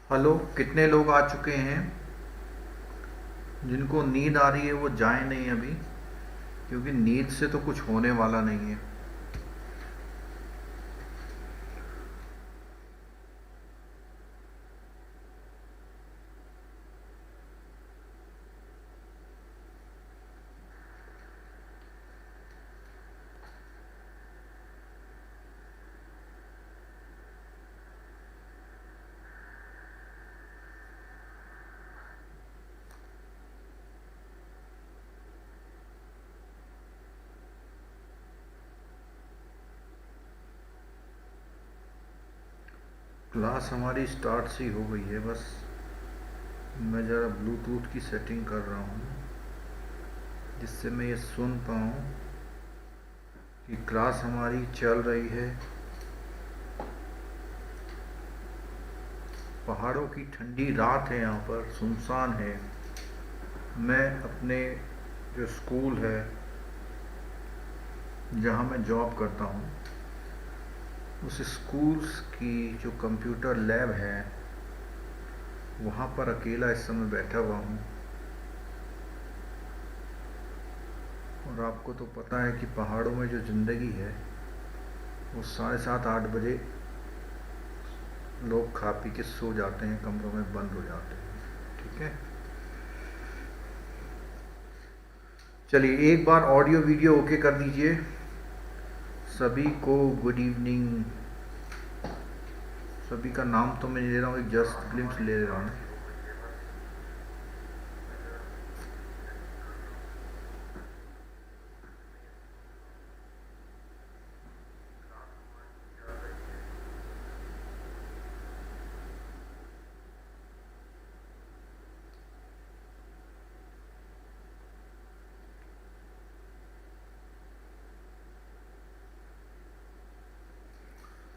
Hello, कितने लोग आ चुके हैं? जिनको नींद आ रही है वो जाएं नहीं अभी, क्योंकि नींद से तो कुछ होने वाला नहीं है। क्लास हमारी स्टार्ट सी हो गई है। बस मैं ज़रा ब्लूटूथ की सेटिंग कर रहा हूँ, जिससे मैं ये सुन पाऊँ कि क्लास हमारी चल रही है। पहाड़ों की ठंडी रात है, यहाँ पर सुनसान है। मैं अपने जो स्कूल है, जहाँ मैं जॉब करता हूँ, उस स्कूल की जो कंप्यूटर लैब है, वहाँ पर अकेला इस समय बैठा हुआ हूँ। और आपको तो पता है कि पहाड़ों में जो ज़िंदगी है वो 7:30-8 बजे लोग खा पी के सो जाते हैं, कमरों में बंद हो जाते हैं। ठीक है, चलिए एक बार ऑडियो वीडियो ओके कर दीजिए। सभी को गुड इवनिंग। सभी का नाम तो मैं नहीं ले रहा हूँ, एक जस्ट ग्लिम्स ले रहा हूँ।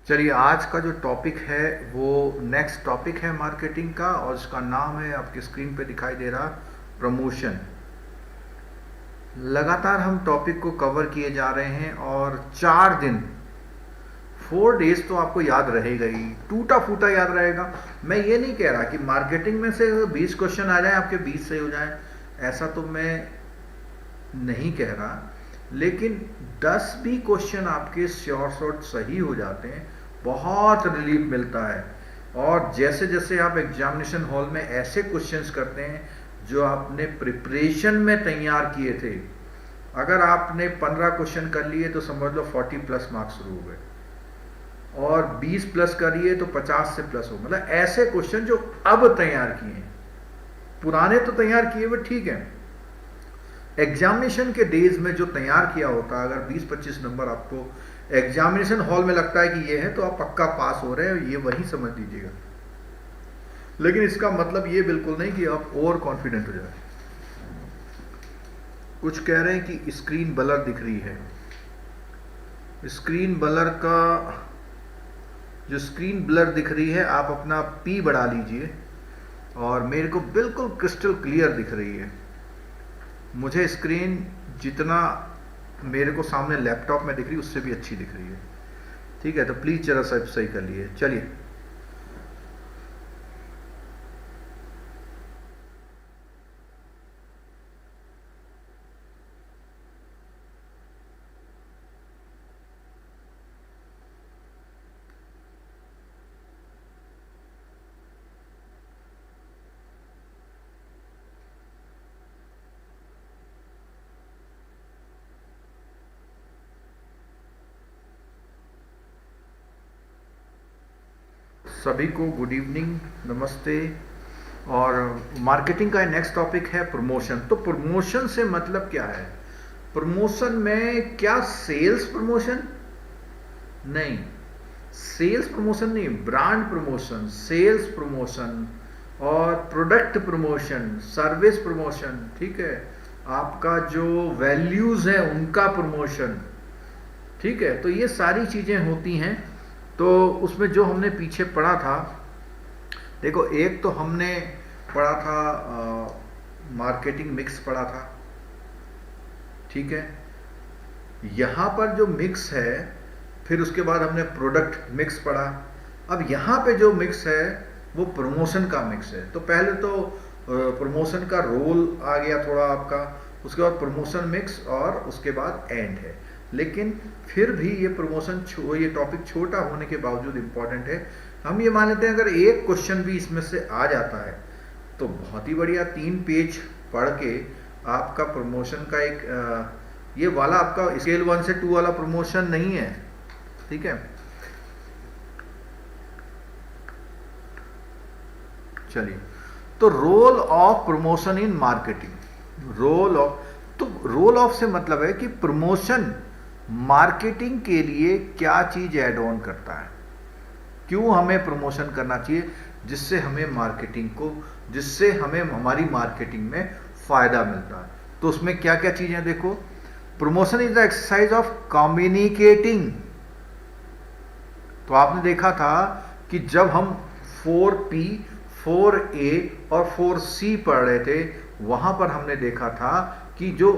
चलिए, आज का जो टॉपिक है वो नेक्स्ट टॉपिक है मार्केटिंग का, और उसका नाम है, आपकी स्क्रीन पे दिखाई दे रहा, प्रमोशन। लगातार हम टॉपिक को कवर किए जा रहे हैं, और 4 दिन, 4 डेज तो आपको याद रहेगा ही, टूटा फूटा याद रहेगा। मैं ये नहीं कह रहा कि मार्केटिंग में से 20 क्वेश्चन आ जाए, आपके 20 सही हो जाए, ऐसा तो मैं नहीं कह रहा। लेकिन 10 भी क्वेश्चन आपके श्योर शॉर्ट सही हो जाते हैं, बहुत रिलीफ मिलता है। और जैसे जैसे आप एग्जामिनेशन हॉल में ऐसे क्वेश्चंस करते हैं जो आपने प्रिपरेशन में तैयार किए थे, अगर आपने 15 क्वेश्चन कर लिए तो समझ लो 40 प्लस मार्क्स शुरू हो गए, और 20 प्लस करिए तो 50 से प्लस हो। मतलब ऐसे क्वेश्चन जो अब तैयार किए हैं, पुराने तो तैयार किए हुए ठीक है, एग्जामिनेशन के डेज में जो तैयार किया होता, अगर 20-25 नंबर आपको एग्जामिनेशन हॉल में लगता है कि ये है, तो आप पक्का पास हो रहे हैं, ये वही समझ लीजिएगा। लेकिन इसका मतलब ये बिल्कुल नहीं कि आप ओवर कॉन्फिडेंट हो जाए। कुछ कह रहे हैं कि स्क्रीन ब्लर दिख रही है। स्क्रीन ब्लर का, जो स्क्रीन ब्लर दिख रही है, आप अपना पी बढ़ा लीजिए, और मेरे को बिल्कुल क्रिस्टल क्लियर दिख रही है। मुझे स्क्रीन जितना मेरे को सामने लैपटॉप में दिख रही है उससे भी अच्छी दिख रही है। ठीक है, तो प्लीज़ जरा सब सही कर लिए। चलिए, सभी को गुड इवनिंग, नमस्ते। और मार्केटिंग का नेक्स्ट टॉपिक है प्रमोशन। तो प्रमोशन से मतलब क्या है? प्रमोशन में क्या सेल्स प्रमोशन? नहीं, सेल्स प्रमोशन नहीं, ब्रांड प्रमोशन, सेल्स प्रमोशन, और प्रोडक्ट प्रमोशन, सर्विस प्रमोशन। ठीक है, आपका जो वैल्यूज है उनका प्रमोशन। ठीक है, तो ये सारी चीजें होती हैं। तो उसमें जो हमने पीछे पढ़ा था, देखो, एक तो हमने पढ़ा था मार्केटिंग मिक्स पढ़ा था। ठीक है, यहाँ पर जो मिक्स है, फिर उसके बाद हमने प्रोडक्ट मिक्स पढ़ा। अब यहाँ पे जो मिक्स है वो प्रमोशन का मिक्स है। तो पहले तो प्रमोशन का रोल आ गया थोड़ा आपका, उसके बाद प्रमोशन मिक्स, और उसके बाद एंड है। लेकिन फिर भी ये प्रमोशन ये टॉपिक छोटा होने के बावजूद इम्पॉर्टेंट है। हम ये मान लेते हैं अगर एक क्वेश्चन भी इसमें से आ जाता है तो बहुत ही बढ़िया, 3 पेज पढ़ के आपका प्रमोशन का एक ये वाला आपका स्केल 1 से 2 वाला प्रमोशन नहीं है, ठीक है। चलिए, तो role of promotion in marketing. Role of से मतलब है कि प्रमोशन मार्केटिंग के लिए क्या चीज ऐड ऑन करता है, क्यों हमें प्रमोशन करना चाहिए, जिससे हमें हमारी मार्केटिंग में फायदा मिलता है। तो उसमें क्या क्या चीजें देखो, promotion is the exercise of communicating. तो आपने देखा था कि जब हम 4P 4A और 4C पढ़ रहे थे, वहां पर हमने देखा था कि जो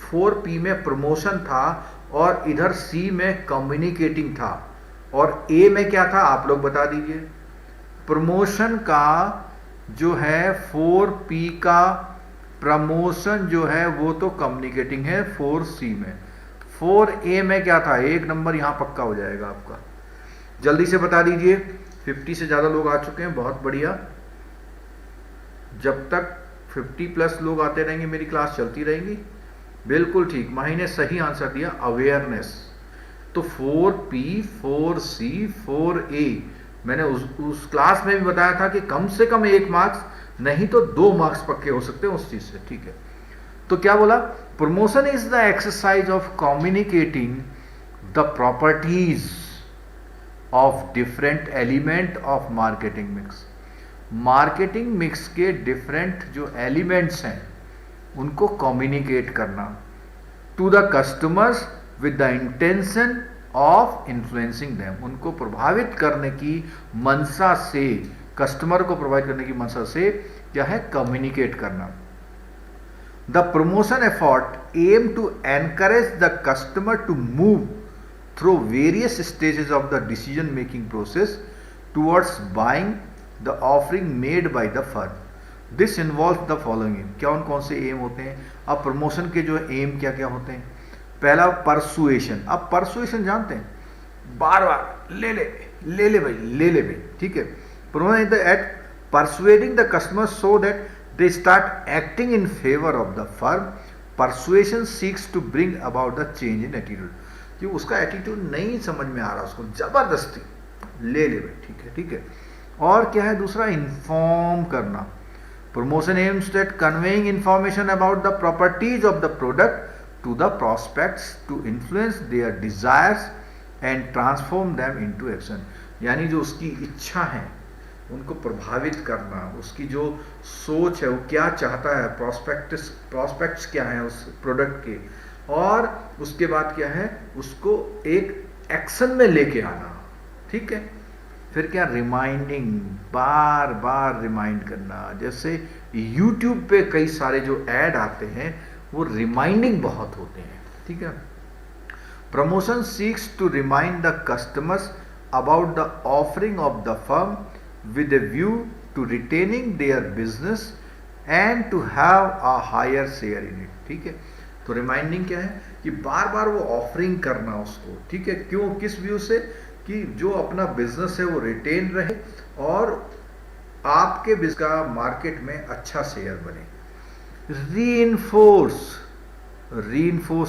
4P में प्रमोशन था और इधर C में कम्युनिकेटिंग था, और A में क्या था आप लोग बता दीजिए। प्रमोशन का जो है 4P का प्रमोशन जो है वो तो कम्युनिकेटिंग है 4C में। 4A में क्या था, एक नंबर यहां पक्का हो जाएगा आपका, जल्दी से बता दीजिए। 50 से ज्यादा लोग आ चुके हैं, बहुत बढ़िया। जब तक 50+ लोग आते रहेंगे मेरी क्लास चलती रहेगी। बिल्कुल ठीक, माही ने सही आंसर दिया, अवेयरनेस। तो 4P 4C 4A मैंने उस क्लास में भी बताया था कि कम से कम 1 मार्क्स नहीं तो 2 मार्क्स पक्के हो सकते हैं उस चीज से, ठीक है। तो क्या बोला, promotion is the exercise of communicating the properties of different element of marketing mix. Marketing mix के डिफरेंट जो एलिमेंट्स हैं उनको कम्युनिकेट करना to the customers with the intention of influencing them. उनको प्रभावित करने की मंशा से, कस्टमर को प्रभावित करने की मंशा से क्या है, कम्युनिकेट करना। The promotion effort aim to encourage the customer to move through various stages of the decision making process towards buying the offering made by the firm. This involves the following aim. क्या कौन से M होते हैं? अब promotion के जो M क्या क्या होते हैं? पहला परसुएशन। अब परसुएशन जानते हैं, बार बार ले ले भाई, ठीक है। Promotion at persuading the customer so that they start acting in favor of the firm. Persuasion seeks to bring about the change in attitude. कि उसका एटीट्यूड नहीं समझ में आ रहा, उसको जबरदस्ती ले भाई, ठीक है। और क्या है दूसरा, इन्फॉर्म करना। Promotion aims at conveying information about the properties of the product to the prospects to influence their desires and transform them into action. यानी जो उसकी इच्छा है उनको प्रभावित करना, उसकी जो सोच है वो क्या चाहता है, प्रोस्पेक्ट्स क्या है उस प्रोडक्ट के, और उसके बाद क्या है उसको एक एक्शन में लेके आना, ठीक है। फिर क्या, रिमाइंडिंग, बार बार रिमाइंड करना। जैसे YouTube पे कई सारे जो ऐड आते हैं वो रिमाइंडिंग बहुत होते हैं, ठीक है। Promotion seeks to remind the customers about the offering of the firm with a view to retaining their business and to have a higher share in it, ठीक है। तो रिमाइंडिंग क्या है कि बार बार वो ऑफरिंग करना उसको, ठीक है। क्यों, किस व्यू से, कि जो अपना बिजनेस है वो रिटेन रहे और आपके बिजनेस का मार्केट में अच्छा शेयर बने। रीइंफोर्स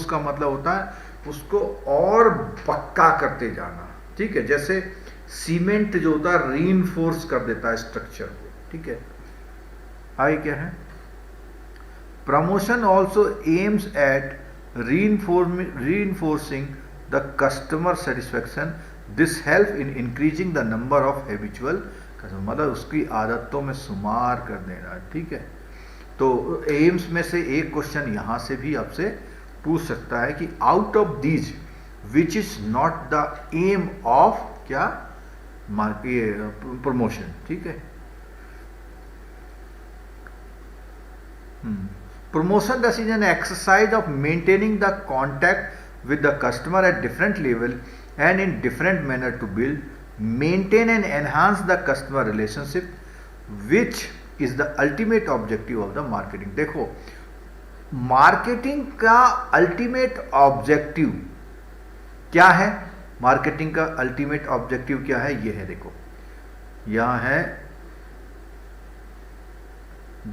का मतलब होता है उसको और पक्का करते जाना, ठीक है। जैसे सीमेंट जो होता है रीइंफोर्स कर देता है स्ट्रक्चर को, ठीक है। आगे क्या है, promotion also aims at reinforcing the customer satisfaction. This help in increasing the number of habitual customer, मतलब उसकी आदतों में शुमार कर देना, ठीक है। तो एम्स में से एक क्वेश्चन यहां से भी आपसे पूछ सकता है कि out of these which is not the aim of क्या, प्रमोशन, ठीक है। Promotion thus is an exercise of maintaining the contact with the customer at different level and in different manner to build maintain and enhance the customer relationship which is the ultimate objective of the marketing. देखो, marketing का ultimate objective क्या है? Marketing का ultimate objective क्या है? ये है, देखो यहां है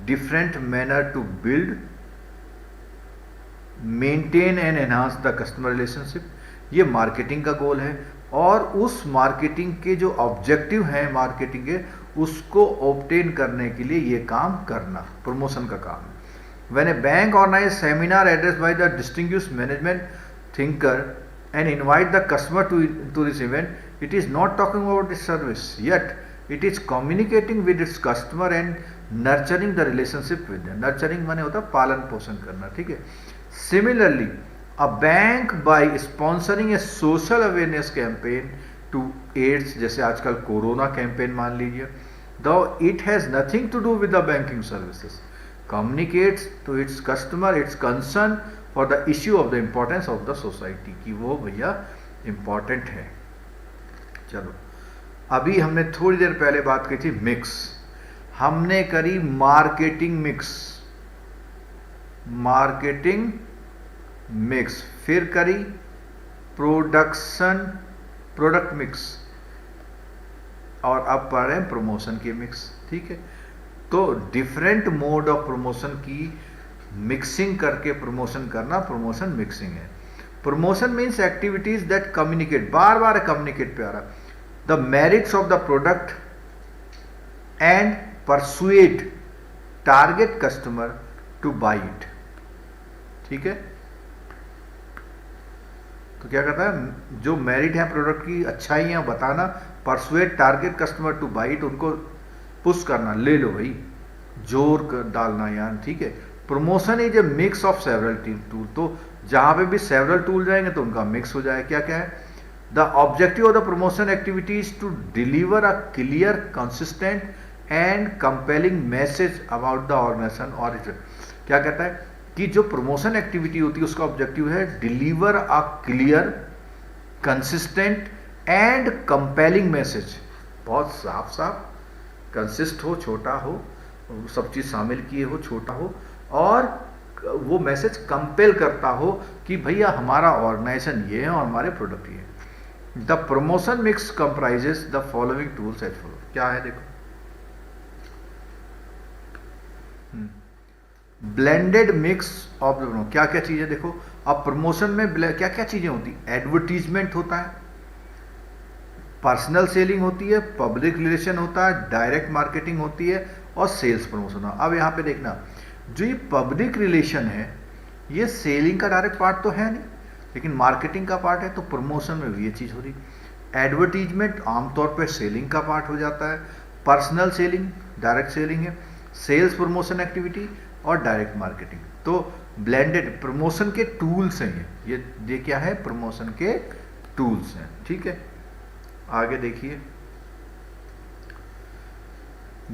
different manner to build, maintain and enhance the customer relationship. ये मार्केटिंग का गोल है, और उस मार्केटिंग के जो ऑब्जेक्टिव हैं मार्केटिंग के, उसको ऑब्टेन करने के लिए ये काम करना प्रमोशन का काम है। When a bank organizes seminar addressed by the distinguished management thinker and invite the customer to this event, it is not talking about its service, yet it is communicating with its customer and nurturing the relationship with them. Nurturing माने होता है पालन पोषण करना, ठीक है। Similarly, a bank by sponsoring a social awareness campaign to AIDS, जैसे आजकल कोरोना कैंपेन मान लीजिए, though it has nothing to do with the banking services, communicates to its customer its concern for the issue of the importance of the society, कि वो भैया important है। चलो, अभी हमने थोड़ी देर पहले बात की थी मिक्स, हमने करी मार्केटिंग मिक्स, मार्केटिंग मिक्स, फिर करी प्रोडक्ट मिक्स, और अब पढ़ रहे हैं प्रमोशन की मिक्स, ठीक है। तो डिफरेंट मोड ऑफ प्रमोशन की मिक्सिंग करके प्रमोशन करना प्रमोशन मिक्सिंग है। Promotion means activities that communicate, बार बार कम्युनिकेट पे आ रहा, the merits of the product and persuade target customer to buy it, ठीक है। तो क्या करता है, जो मेरिट है प्रोडक्ट की, अच्छाइयां बताना, persuade target customer to buy it, उनको पुश करना, ले लो भाई, जोर डालना यार, ठीक है। Promotion is a mix of several tool, तो जहां पे भी सेवरल टूल जाएंगे तो उनका मिक्स हो जाए। क्या क्या है? The objective of the promotion activities to deliver a clear, consistent and compelling message about the organization और इट। क्या कहता है कि जो प्रमोशन एक्टिविटी होती है उसका ऑब्जेक्टिव है deliver a clear, consistent and compelling message, बहुत साफ साफ, कंसिस्ट हो, छोटा हो, सब चीज शामिल किए हो, छोटा हो, और वो मैसेज कंपेल करता हो कि भैया हमारा ऑर्गेनाइजेशन ये है और हमारे प्रोडक्ट ये है। The promotion mix comprises the following tools as follow. क्या है देखो, ब्लेंडेड मिक्स ऑफ द, क्या क्या चीजें देखो। अब प्रमोशन में क्या क्या चीजें होती, एडवर्टीजमेंट होता है, पर्सनल सेलिंग होती है, पब्लिक रिलेशन होता है, डायरेक्ट मार्केटिंग होती है, और सेल्स प्रमोशन। अब यहाँ पे देखना, जो ये पब्लिक रिलेशन है ये सेलिंग का डायरेक्ट पार्ट तो है नहीं, लेकिन मार्केटिंग का पार्ट है, तो प्रमोशन में भी ये चीज़ हो रही। एडवर्टीजमेंट आमतौर पे सेलिंग का पार्ट हो जाता है, पर्सनल सेलिंग डायरेक्ट सेलिंग है, सेल्स प्रमोशन एक्टिविटी और डायरेक्ट मार्केटिंग। तो ब्लेंडेड प्रमोशन के टूल्स हैं ये क्या है, प्रमोशन के टूल्स हैं, ठीक है। आगे देखिए,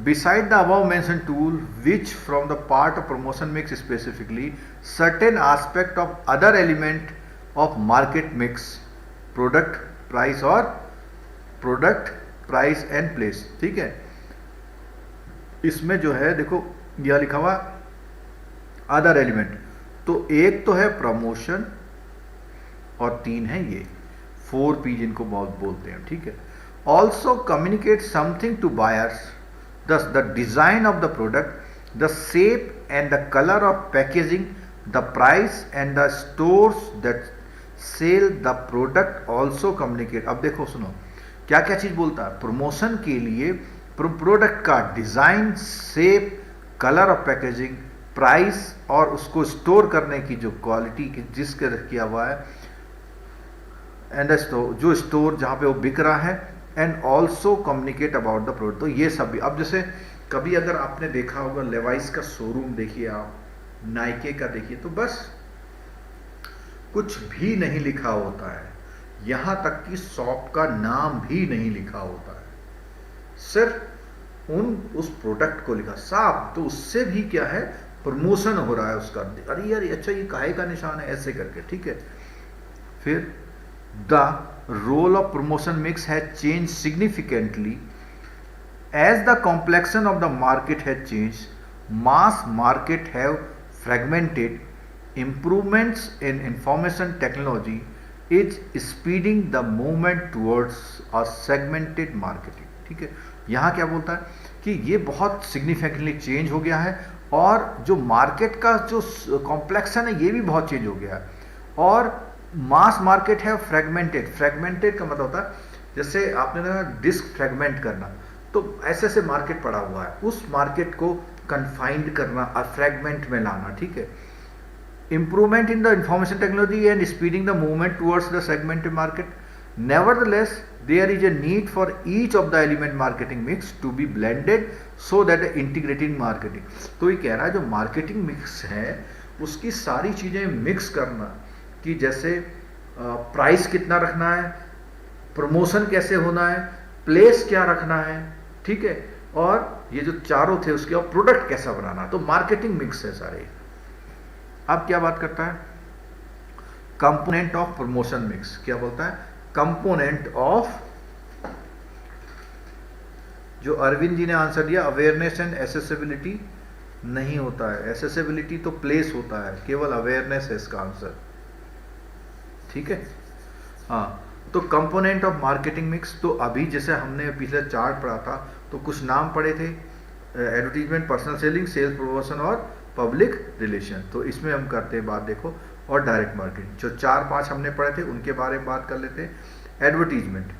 beside the above mentioned tool, which from the part of promotion mix specifically, certain aspect of other element of market mix, product price और product price and place, ठीक है। इसमें जो है देखो यह लिखा हुआ अदर एलिमेंट, तो एक तो है प्रमोशन और तीन है ये 4P जिनको बहुत बोलते हैं, ठीक है। Also communicate something to buyers, thus the design of the product, the shape and the color of packaging, the price and the stores that sell the product also communicate। अब देखो सुनो क्या क्या चीज बोलता है प्रमोशन के लिए, प्रोडक्ट का design, shape, colour of packaging, price और उसको स्टोर करने की जो क्वालिटी जिसके किया हुआ है, एंड जो स्टोर जहां पे वो बिक रहा है, and also communicate about the product. तो ये सब भी, अब जैसे कभी अगर आपने देखा होगा लेवाइस का शोरूम देखिए आप, नाइके का देखिए, तो बस कुछ भी नहीं लिखा होता है, यहां तक कि शॉप का नाम भी नहीं लिखा होता है, सिर्फ उस प्रोडक्ट को लिखा साफ। तो उससे भी क्या है, प्रमोशन हो रहा है उसका, अरे यार अच्छा ये काहे का निशान है, ऐसे करके, ठीक है। फिर the role of promotion mix has changed significantly. As the complexion of the market has changed, mass market have fragmented. Improvements in information technology is speeding the movement towards a segmented marketing. ठीक है, यहाँ क्या बोलता है कि ये बहुत significantly change हो गया है और जो मार्केट का जो कॉम्प्लेक्सन है ये भी बहुत चेंज हो गया है और मास मार्केट है फ्रेगमेंटेड। फ्रेगमेंटेड का मतलब होता है जैसे आपने ना डिस्क फ्रेगमेंट करना, तो ऐसे ऐसे मार्केट पड़ा हुआ है, उस मार्केट को कन्फाइंड करना और फ्रेगमेंट में लाना। ठीक है, improvement in the information technology and speeding the movement towards the segmented market. Nevertheless, there is a need for each of the element marketing mix to be blended so that the integrating marketing. तो ये कह रहा है जो marketing mix है उसकी सारी चीज़ें मिक्स करना, कि जैसे प्राइस कितना रखना है, प्रमोशन कैसे होना है, प्लेस क्या रखना है, ठीक है, और ये जो चारों थे उसके और प्रोडक्ट कैसा बनाना, तो मार्केटिंग मिक्स है सारे। अब क्या बात करता है, कंपोनेंट ऑफ प्रमोशन मिक्स। क्या बोलता है, कंपोनेंट ऑफ, जो अरविंद जी ने आंसर दिया अवेयरनेस एंड एसेसिबिलिटी नहीं होता है, एसेसिबिलिटी तो प्लेस होता है, केवल अवेयरनेस है इसका आंसर। ठीक है, हाँ, तो कंपोनेंट ऑफ मार्केटिंग मिक्स, तो अभी जैसे हमने पिछले चार्ट पढ़ा था तो कुछ नाम पढ़े थे, advertisement, personal selling, sales promotion और पब्लिक रिलेशन। तो इसमें हम करते हैं बात, देखो, और डायरेक्ट मार्केटिंग। जो 4-5 हमने पढ़े थे उनके बारे में बात कर लेते हैं। एडवर्टीजमेंट,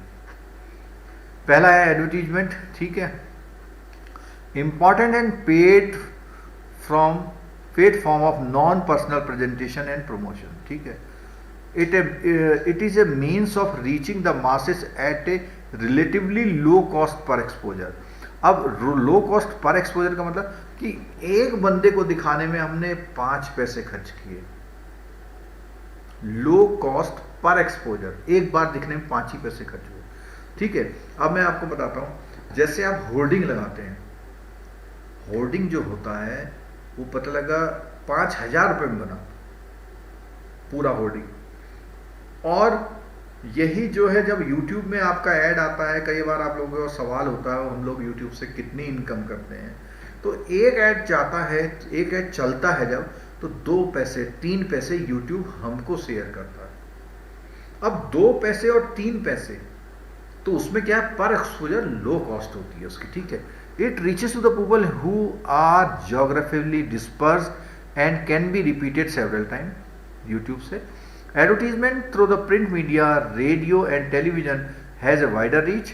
पहला है एडवर्टीजमेंट। ठीक है, important and paid form of non personal presentation and promotion. ठीक है, it is a means of reaching the masses at a relatively low cost per exposure. अब लो कॉस्ट पर एक्सपोजर का मतलब कि एक बंदे को दिखाने में हमने 5 पैसे खर्च किए। लो कॉस्ट पर एक्सपोजर, एक बार दिखने में 5 ही पैसे खर्च हुए। ठीक है, अब मैं आपको बताता हूं, जैसे आप होर्डिंग लगाते हैं, होर्डिंग जो होता है वो पता लगा 5,000 रुपए में बना पूरा होर्डिंग, और यही जो है जब YouTube में आपका ऐड आता है, कई बार आप लोगों का सवाल होता है हम लोग YouTube से कितनी इनकम करते हैं, तो एक ऐड जाता है, एक ऐड चलता है जब, तो 2 पैसे 3 पैसे YouTube हमको शेयर करता है। अब 2 पैसे और 3 पैसे, तो उसमें क्या है, पर एक्सपोजर लो कॉस्ट होती है उसकी। ठीक है, it reaches to the people who are geographically dispersed and can be repeated several time. YouTube से advertisement through the print media, radio and television has a wider reach.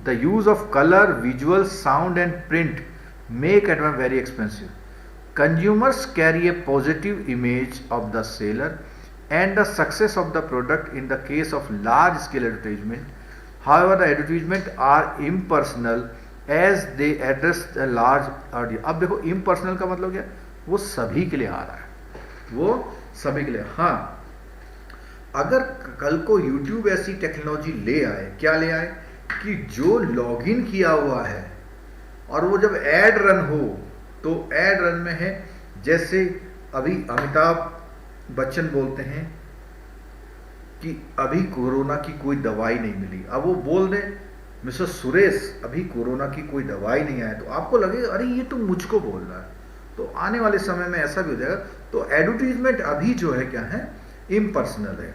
The use of color, visual, sound and print make it very expensive. Consumers carry a positive image of the seller and the success of the product in the case of large scale advertisement. However, the advertisement are impersonal as they address a large audience. अब देखो impersonal का मतलब क्या, वो सभी के लिए आ रहा है, वो सभी के लिए। हाँ, अगर कल को YouTube ऐसी टेक्नोलॉजी ले आए, क्या ले आए, कि जो लॉगिन किया हुआ है और वो जब एड रन हो, तो एड रन में है, जैसे अभी अमिताभ बच्चन बोलते हैं कि अभी कोरोना की कोई दवाई नहीं मिली, अब वो बोल दे मिस्टर सुरेश अभी कोरोना की कोई दवाई नहीं आया, तो आपको लगेगा अरे ये तो मुझको बोल रहा है। तो आने वाले समय में ऐसा भी हो जाएगा। तो एडवर्टीजमेंट अभी जो है क्या है, impersonal है।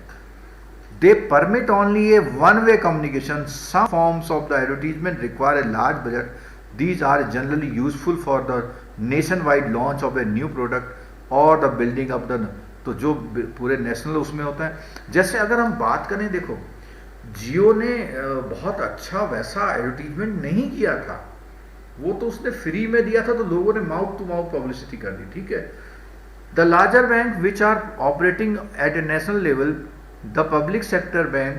They permit only a one-way communication. Some forms of the advertisement require a large budget. These are generally useful for the nationwide launch of a new product or the building of the, तो जो पूरे national उसमें होता है। जैसे अगर हम बात करें, देखो जियो ने बहुत अच्छा वैसा एडवर्टीजमेंट नहीं किया था, वो तो उसने फ्री में दिया था, तो लोगों ने माउथ टू माउथ पब्लिसिटी कर दी। ठीक है, the larger banks which are operating at a national level, the public sector bank,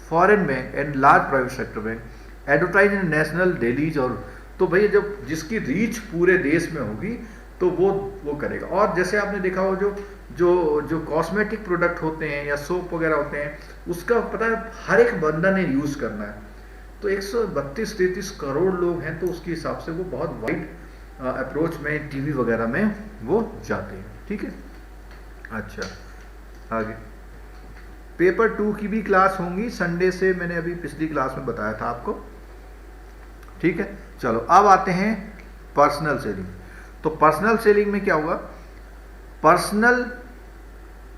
foreign bank and large private sector bank advertise in national dailies, और तो भैया जब जिसकी रीच पूरे देश में होगी तो वो करेगा। और जैसे आपने देखा हो जो कॉस्मेटिक प्रोडक्ट होते हैं या सोप वगैरह होते हैं, उसका पता है हर एक बंदा ने यूज करना है, तो 132-33 करोड़ लोग हैं, तो उसके हिसाब से वो बहुत वाइड अप्रोच में टीवी वगैरह में वो जाते हैं। ठीक है, अच्छा आगे पेपर 2 की भी क्लास होंगी संडे से, मैंने अभी पिछली क्लास में बताया था आपको, ठीक है। चलो अब आते हैं पर्सनल सेलिंग। तो पर्सनल सेलिंग में क्या होगा, personal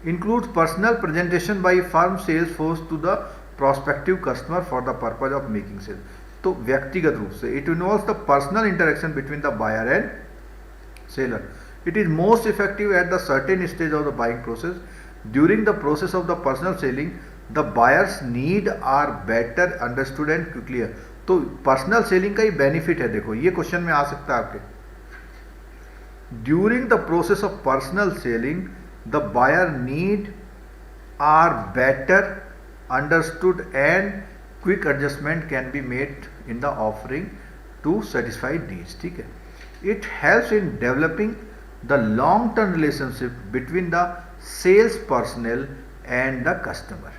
includes personal presentation by firm sales force to the prospective customer for the purpose of making sale। तो व्यक्तिगत रूप से it involves the personal interaction between the buyer and seller। It is most effective at the certain stage of the buying process। During the process of the personal selling, the buyer's need are better understood and clear। तो personal selling का ही benefit है, देखो ये question में आ सकता है आपके। During the process of personal selling, the buyer need are better understood and quick adjustment can be made in the offering to satisfy needs, ठीक है। It helps in developing the long term relationship between the sales personnel and the customer।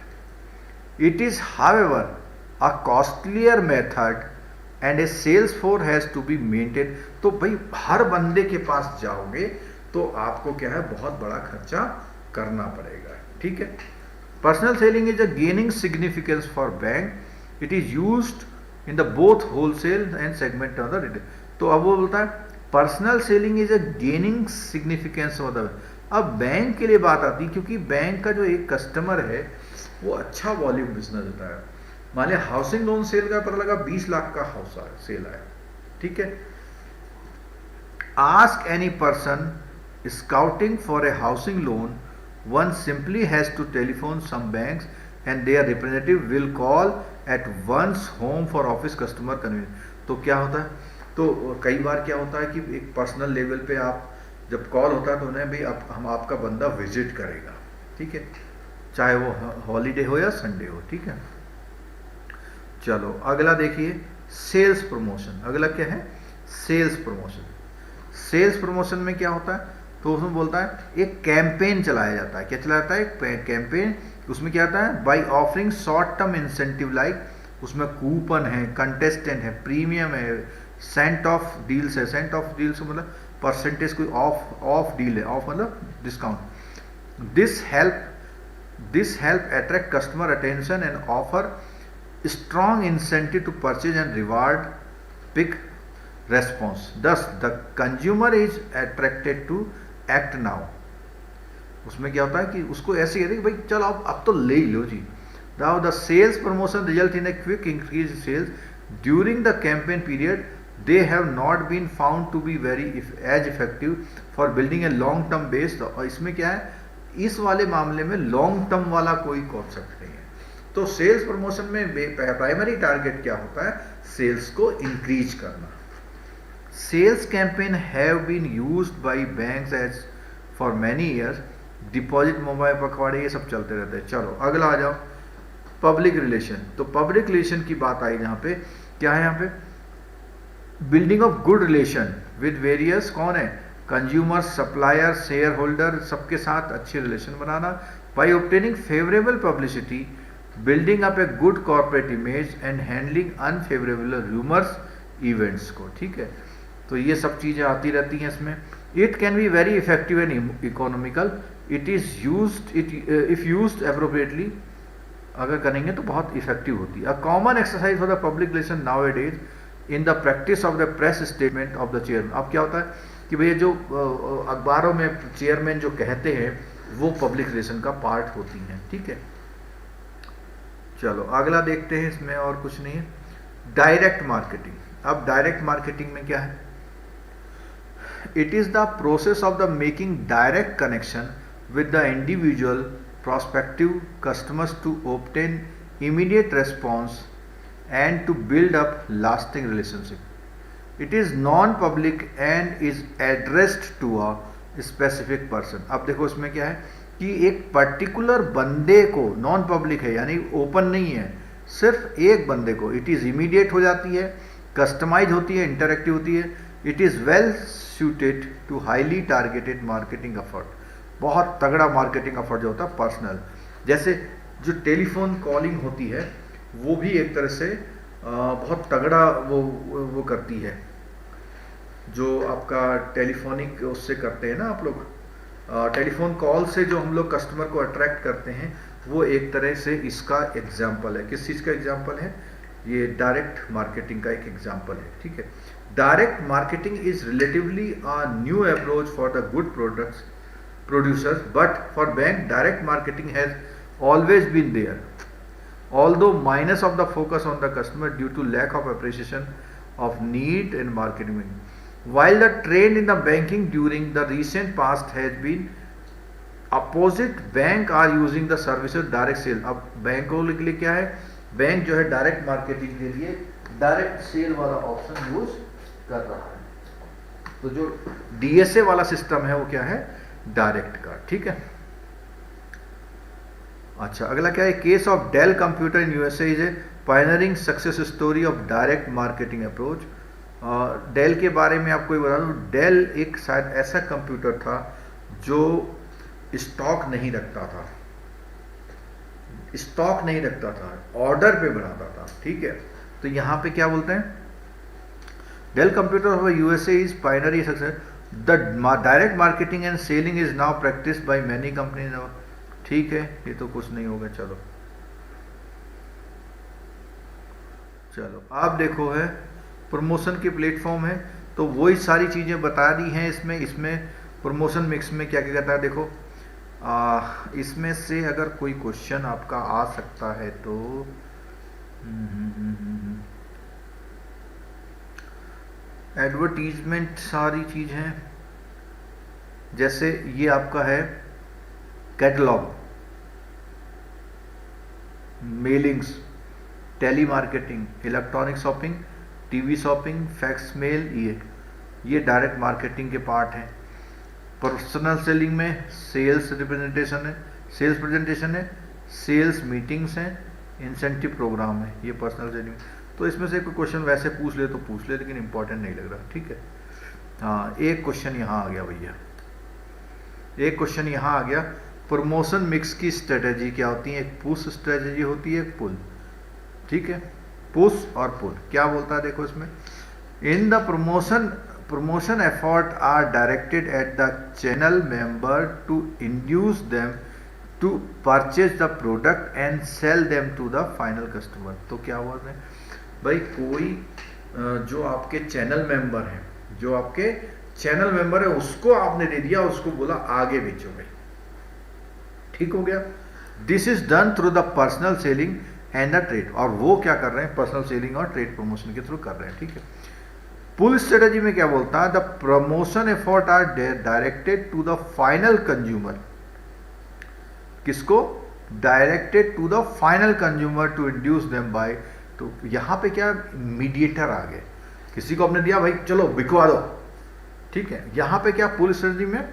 It is however a costlier method and a sales force has to be maintained। तो भाई हर बंदे के पास जाओगे तो आपको क्या है, बहुत बड़ा खर्चा करना पड़ेगा, ठीक है। Personal selling is a gaining significance for bank. It is used in the both wholesale and segment of the retail. तो अब वो बोलता है personal selling is a gaining significance of the. अब बैंक के लिए बात आती है, क्योंकि बैंक का जो एक कस्टमर है वो अच्छा वॉल्यूम बिजनेस होता है। मान लिया हाउसिंग लोन सेल का पता लगा 20 लाख का हाउस सेल आया, ठीक है। Ask any person scouting for a housing loan, one simply has to telephone some banks and their representative will call at one's home for office customer convenience। तो क्या होता है, तो कई बार क्या होता है कि एक पर्सनल लेवल पे आप जब कॉल होता है तो उन्हें भी हम आपका बंदा विजिट करेगा, ठीक है, चाहे वो हॉलीडे हो या संडे हो, ठीक है। चलो अगला देखिए सेल्स प्रमोशन। अगला क्या है, सेल्स प्रमोशन। सेल्स प्रमोशन में क्या होता है, तो उसमें बोलता है एक कैंपेन चलाया जाता है। क्या चलाया जाता है, एक कैंपेन। उसमें क्या आता है, by offering short term incentive like, उसमें कूपन है, कंटेस्टेंट है, प्रीमियम है, सेंट ऑफ डील्स है। सेंट ऑफ डील्स मतलब परसेंटेज कोई ऑफ डील है, ऑफ मतलब discount. This help attract customer attention and offer strong incentive to purchase and reward pick response. Thus the consumer is attracted to act now. उसमें क्या होता है कि उसको ऐसे कहते हैं कि भाई चलो अब तो ले लो जी। Now the sales promotion result in a quick increase sales during the campaign period. They have not been found to be very as effective for building a long term based. और इसमें क्या है, इस वाले मामले में लॉन्ग टर्म वाला कोई कॉन्सेप्ट नहीं है। तो सेल्स प्रमोशन में प्राइमरी टारगेट क्या होता है, सेल्स को इंक्रीज करना। Sales campaign have been used by banks as for many years। Deposit mobile पखवाड़े ये सब चलते रहते हैं। चलो अगला आ जाओ, पब्लिक रिलेशन। तो पब्लिक रिलेशन की बात आई जहाँ पे, क्या है यहाँ पे, building of good relation with various, कौन है, कंज्यूमर, सप्लायर, शेयर होल्डर, सबके साथ अच्छे relation banana. By obtaining favourable publicity, building up a good corporate image and handling unfavourable rumours events को, ठीक है। तो ये सब चीज़ें आती रहती हैं इसमें। It can be very effective and economical. It is used if used appropriately, अगर करेंगे तो बहुत इफेक्टिव होती है। A common exercise for the public relation now A days in the practice of the press statement of the chairman. अब क्या होता है कि भैया जो अखबारों में चेयरमैन जो कहते हैं वो पब्लिक रिलेशन का पार्ट होती हैं, ठीक है। चलो अगला देखते हैं, इसमें और कुछ नहीं है, डायरेक्ट मार्केटिंग। अब डायरेक्ट मार्केटिंग में क्या है, it is the process of the making direct connection with the individual prospective customers to obtain immediate response and to build up lasting relationship। it is non-public and is addressed to a specific person। अब देखो इसमें क्या है कि एक particular बंदे को, non public है यानी ओपन नहीं है, सिर्फ एक बंदे को। इट इज़ इमीडिएट हो जाती है, कस्टमाइज होती है, इंटरेक्टिव होती है। It is well suited to highly targeted marketing effort। बहुत तगड़ा मार्केटिंग एफर्ट जो होता है पर्सनल, जैसे जो टेलीफोन कॉलिंग होती है वो भी एक तरह से बहुत तगड़ा वो करती है। जो आपका टेलीफोनिक उससे करते हैं ना आप लोग, टेलीफोन कॉल से जो हम लोग कस्टमर को अट्रैक्ट करते हैं वो एक तरह से इसका एग्जाम्पल है। किस चीज़ का एग्जाम्पल है? ये डायरेक्ट मार्केटिंग का एक एग्जाम्पल है, ठीक है। Direct marketing is relatively a new approach for the good products producers, but for bank direct marketing has always been there, although minus of the focus on the customer due to lack of appreciation of need and marketing. While the trend in the banking during the recent past has been opposite, bank are using the services direct sale. अब बैंकों के लिए क्या है? Bank जो है direct marketing के लिए डायरेक्ट सेल वाला ऑप्शन यूज कर रहा है। तो जो डीएसए वाला सिस्टम है वो क्या है? डायरेक्ट का, ठीक है। अच्छा, अगला क्या है? Case of Dell computer in USA is a pioneering success story of direct marketing approach. Dell के बारे में आपको ये बता दूं, डेल एक शायद ऐसा कंप्यूटर था जो स्टॉक नहीं रखता था, ऑर्डर पे बनाता था, ठीक है। तो यहां पे क्या बोलते हैं? Del computer of USA is pioneering success the direct marketing and selling is now practice by many companies. ठीक है, ये तो कुछ नहीं होगा। चलो आप देखो, है प्रमोशन के प्लेटफॉर्म है, तो वही सारी चीजें बता दी हैं इसमें प्रमोशन मिक्स में क्या क्या करता है। देखो इसमें से अगर कोई क्वेश्चन आपका आ सकता है तो एडवर्टीजमेंट सारी चीज हैं, जैसे ये आपका है catalogue, mailings, tele marketing, electronic shopping, TV shopping, fax mail, ये डायरेक्ट मार्केटिंग के पार्ट हैं। पर्सनल सेलिंग में सेल्स प्रेजेंटेशन है, सेल्स मीटिंग्स हैं, इंसेंटिव प्रोग्राम है, ये पर्सनल सेलिंग। तो इसमें से कोई क्वेश्चन वैसे पूछ ले तो पूछ ले, लेकिन इंपॉर्टेंट नहीं लग रहा, ठीक है। हाँ, एक क्वेश्चन यहाँ आ गया भैया, एक क्वेश्चन यहाँ आ गया। प्रमोशन मिक्स की स्ट्रेटेजी क्या होती है? एक पुश स्ट्रेटेजी होती है, एक पुल, ठीक है। पुश और पुल क्या बोलता है? देखो इसमें, in the promotion effort are directed at the channel member to induce them to purchase the product and sell them to the final customer। तो क्या हुआ है भाई? कोई जो आपके चैनल मेंबर है उसको आपने दे दिया, उसको बोला आगे बेचो भाई, ठीक हो गया। This is done through the personal selling and the trade. और वो क्या कर रहे हैं? पर्सनल सेलिंग और ट्रेड प्रमोशन के थ्रू कर रहे हैं, ठीक है। पुल स्ट्रेटेजी में क्या बोलता है? The promotion effort are directed to the final consumer. किसको? Directed to the final consumer to induce them buy. तो यहां पे क्या मीडिएटर आ गए, किसी को आपने दिया भाई चलो बिकवा दो, ठीक है। यहां पे क्या पुल स्ट्रेटेजी में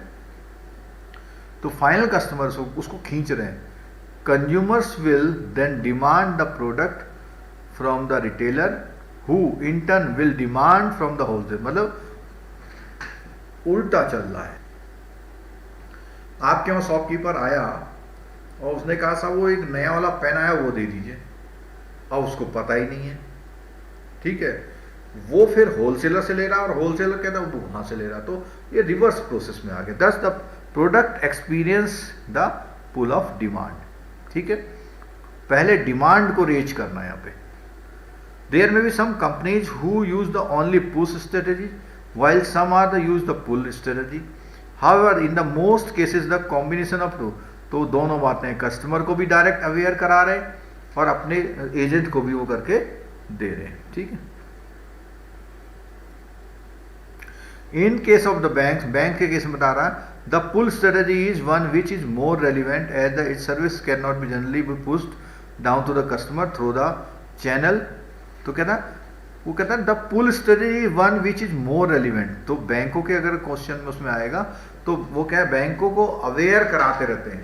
तो फाइनल कस्टमर्स उसको खींच रहे हैं। Consumers will then demand the product from the retailer who in turn will demand from the wholesale. मतलब उल्टा चल रहा है। आपके वहां शॉपकीपर आया और उसने कहा साहब वो एक नया वाला पेन आया वो दे दीजिए, अब उसको पता ही नहीं है, ठीक है। वो फिर होलसेलर से ले रहा और होलसेलर कहता है वो वहां से ले रहा, तो ये रिवर्स प्रोसेस में आ गया। Thus the product experience the pull of demand, ठीक है। पहले डिमांड को रेज करना है यहाँ पे। There may be some companies who use the only push strategy while some are the use the pull strategy. However, in the most cases the combination of two, तो दोनों बातें, कस्टमर को भी डायरेक्ट अवेयर करा रहे और अपने agent को भी वो करके दे रहे हैं, ठीक है। In case of the bank के केस में बता रहा है the pull strategy is one which is more relevant as the IT service can not be generally be pushed down to the customer through the channel. तो कहता है the pull strategy one which is more relevant. तो बैंकों के अगर question में उसमें आएगा तो वो क्या है, बैंकों को अवेयर कराते रहते हैं,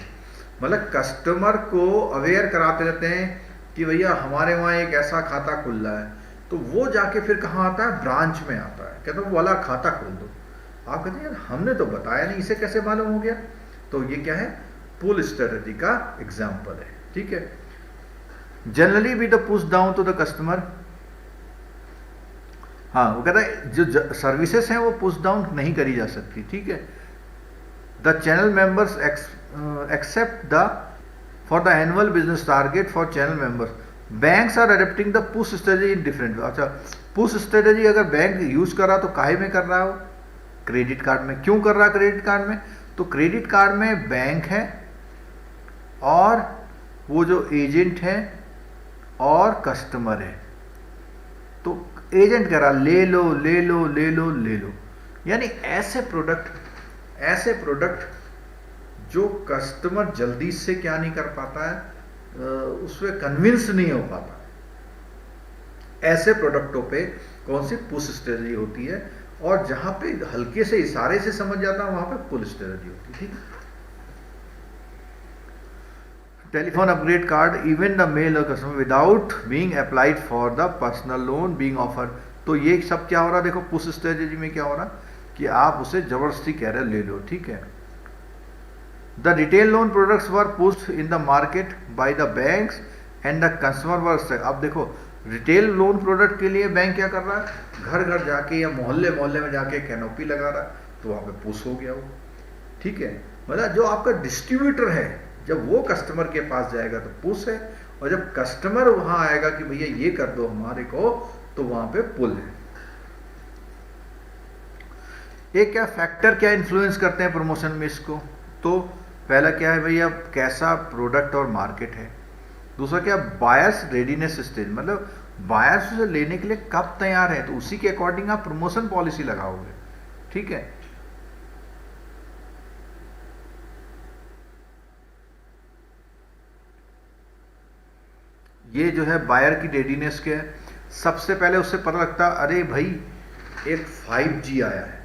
मतलब कस्टमर को अवेयर कराते रहते हैं कि भैया हमारे वहाँ एक ऐसा खाता खुल रहा है, तो वो जाके फिर कहाँ आता है, ब्रांच में आता है, कहता है वो वाला खाता खोल दो। आप कहते हैं यार हमने तो बताया नहीं, इसे कैसे मालूम हो गया? तो ये क्या है, पुल स्ट्रेटेजी का एग्जाम्पल है, ठीक है। Generally be the push down to the customer. हाँ, वो कहता है जो सर्विसेज हैं वो पुश डाउन नहीं करी जा सकती, ठीक है। The channel members accept the for the annual business target for channel members. Banks are adapting the push strategy in different way. अच्छा, पुश स्ट्रेटेजी अगर बैंक यूज कर रहा तो काहे में कर रहा है वो? क्रेडिट कार्ड में। क्यों कर रहा है क्रेडिट कार्ड में? तो क्रेडिट कार्ड में बैंक है और वो जो एजेंट है और कस्टमर है। तो एजेंट कह रहा ले लो ले लो ले लो ले लो, यानी ऐसे प्रोडक्ट जो कस्टमर जल्दी से क्या नहीं कर पाता है, उसमें कन्विंस नहीं हो पाता, ऐसे प्रोडक्टों पे कौन सी पुश स्ट्रेटजी होती है, और जहां पे हल्के से इशारे से समझ जाता है वहां पे पुल स्ट्रेटजी होती है। ठीक, telephone upgrade card even the mail customer without being applied for the personal loan being offer. तो ये सब क्या हो रहा है, देखो पुश स्ट्रेटजी में क्या हो रहा कि आप उसे जबरदस्ती कह रहे ले लो। ठीक है, the retail loan products were pushed in the market by the banks and the consumer were. अब देखो रिटेल लोन प्रोडक्ट के लिए बैंक क्या कर रहा है, घर घर जाके या मोहल्ले मोहल्ले में जाके कैनोपी लगा रहा है, तो वहां पे पुश हो गया वो। ठीक है, मतलब जो आपका डिस्ट्रीब्यूटर है जब वो कस्टमर के पास जाएगा तो पुश है, और जब कस्टमर वहां आएगा कि भैया ये कर दो हमारे को, तो वहां पे पुल है। एक क्या फैक्टर क्या इन्फ्लुएंस करते हैं प्रमोशन में इसको, तो पहला क्या है भैया कैसा प्रोडक्ट और मार्केट है, दूसरा क्या बायर्स रेडीनेस स्टेज, मतलब बायर्स उसे लेने के लिए कब तैयार है, तो उसी के अकॉर्डिंग आप प्रमोशन पॉलिसी लगाओगे। ठीक है, ये जो है बायर की रेडीनेस के सबसे पहले उससे पता लगता अरे भाई एक 5G आया है,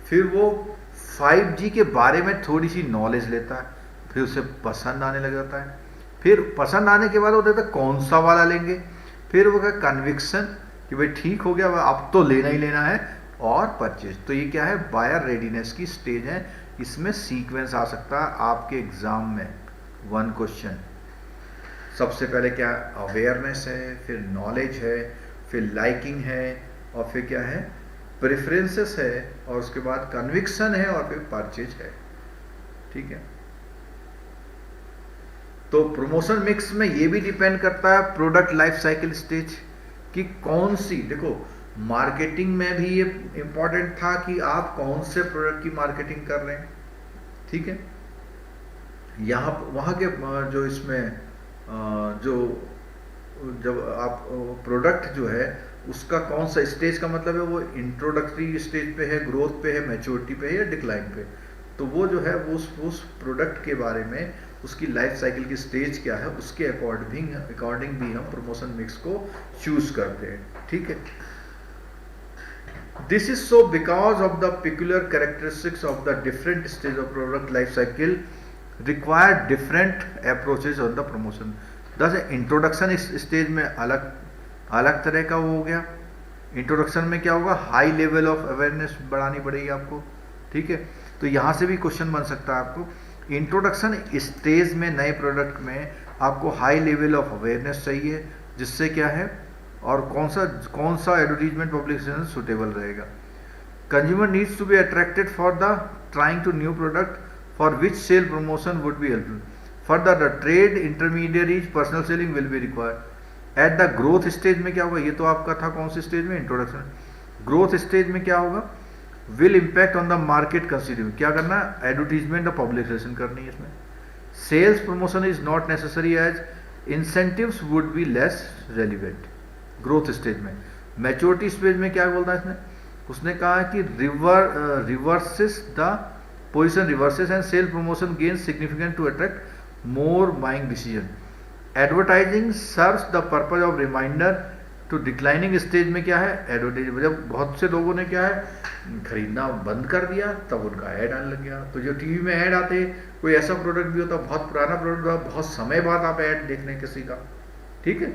फिर वो 5G के बारे में थोड़ी सी नॉलेज लेता है, फिर उसे पसंद आने लग जाता है, फिर पसंद आने के बाद वो देखता कौन सा वाला लेंगे, फिर वो क्या कन्विक्शन कि भाई ठीक हो गया अब तो लेना ही लेना है, और परचेज। तो ये क्या है बायर रेडीनेस की स्टेज है। इसमें सीक्वेंस आ सकता है आपके एग्जाम में 1 क्वेश्चन, सबसे पहले क्या अवेयरनेस है, फिर नॉलेज है, फिर लाइकिंग है, और फिर क्या है प्रेफरेंसेस है, और उसके बाद कन्विक्शन है, और फिर परचेज है। ठीक है, तो प्रमोशन मिक्स में ये भी डिपेंड करता है प्रोडक्ट लाइफ साइकिल स्टेज कि कौन सी, देखो मार्केटिंग में भी ये इंपॉर्टेंट था कि आप कौन से प्रोडक्ट की मार्केटिंग कर रहे हैं। ठीक है, यहाँ वहाँ के जो इसमें जो जब आप प्रोडक्ट जो है उसका कौन सा स्टेज का मतलब है, वो इंट्रोडक्टरी स्टेज पे है, ग्रोथ पे है, मैच्योरिटी पे है, या डिक्लाइन पे, तो वो जो है वो उस प्रोडक्ट के बारे में उसकी लाइफ साइकिल की स्टेज क्या है उसके अकॉर्डिंग भी हम प्रमोशन मिक्स को चूज करते हैं। ठीक है, this is so because of the peculiar characteristics of the different stage of product life cycle require different approaches on the promotion. दस इंट्रोडक्शन इस स्टेज में अलग तरह का वो हो गया। इंट्रोडक्शन में क्या होगा, हाई लेवल ऑफ अवेयरनेस बढ़ानी पड़ेगी आपको। ठीक है, तो यहाँ से भी क्वेश्चन बन सकता है आपको, इंट्रोडक्शन स्टेज में नए प्रोडक्ट में आपको हाई लेवल ऑफ अवेयरनेस चाहिए, जिससे क्या है और कौन सा एडवर्टीजमेंट पब्लिकेशन सुटेबल रहेगा। Consumer needs to be attracted for the trying to new product for which sale promotion would be helpful. Further the trade intermediaries personal selling will be required. At the growth stage में क्या होगा, ये तो आपका था कौन सी stage में, इंट्रोडक्शन। ग्रोथ स्टेज में क्या होगा, will impact on the market considering, क्या करना है एडवर्टीजमेंट और पब्लिकेशन करनी है इसमें। Sales promotion is not necessary as incentives would be less relevant growth stage में। मैच्योरिटी स्टेज में क्या बोलता है इसने, उसने कहा कि reverses the position reverses and sale promotion gain significant to attract more buying decision. Advertising serves the purpose of reminder to declining stage में क्या है एडवर्टाइजिंग, जब बहुत से लोगों ने क्या है खरीदना बंद कर दिया तब उनका ऐड आने लग गया। तो जो टीवी में ऐड आते, कोई ऐसा प्रोडक्ट भी होता बहुत पुराना प्रोडक्ट होता, बहुत समय बाद आप ऐड देख रहे हैं किसी का। ठीक है,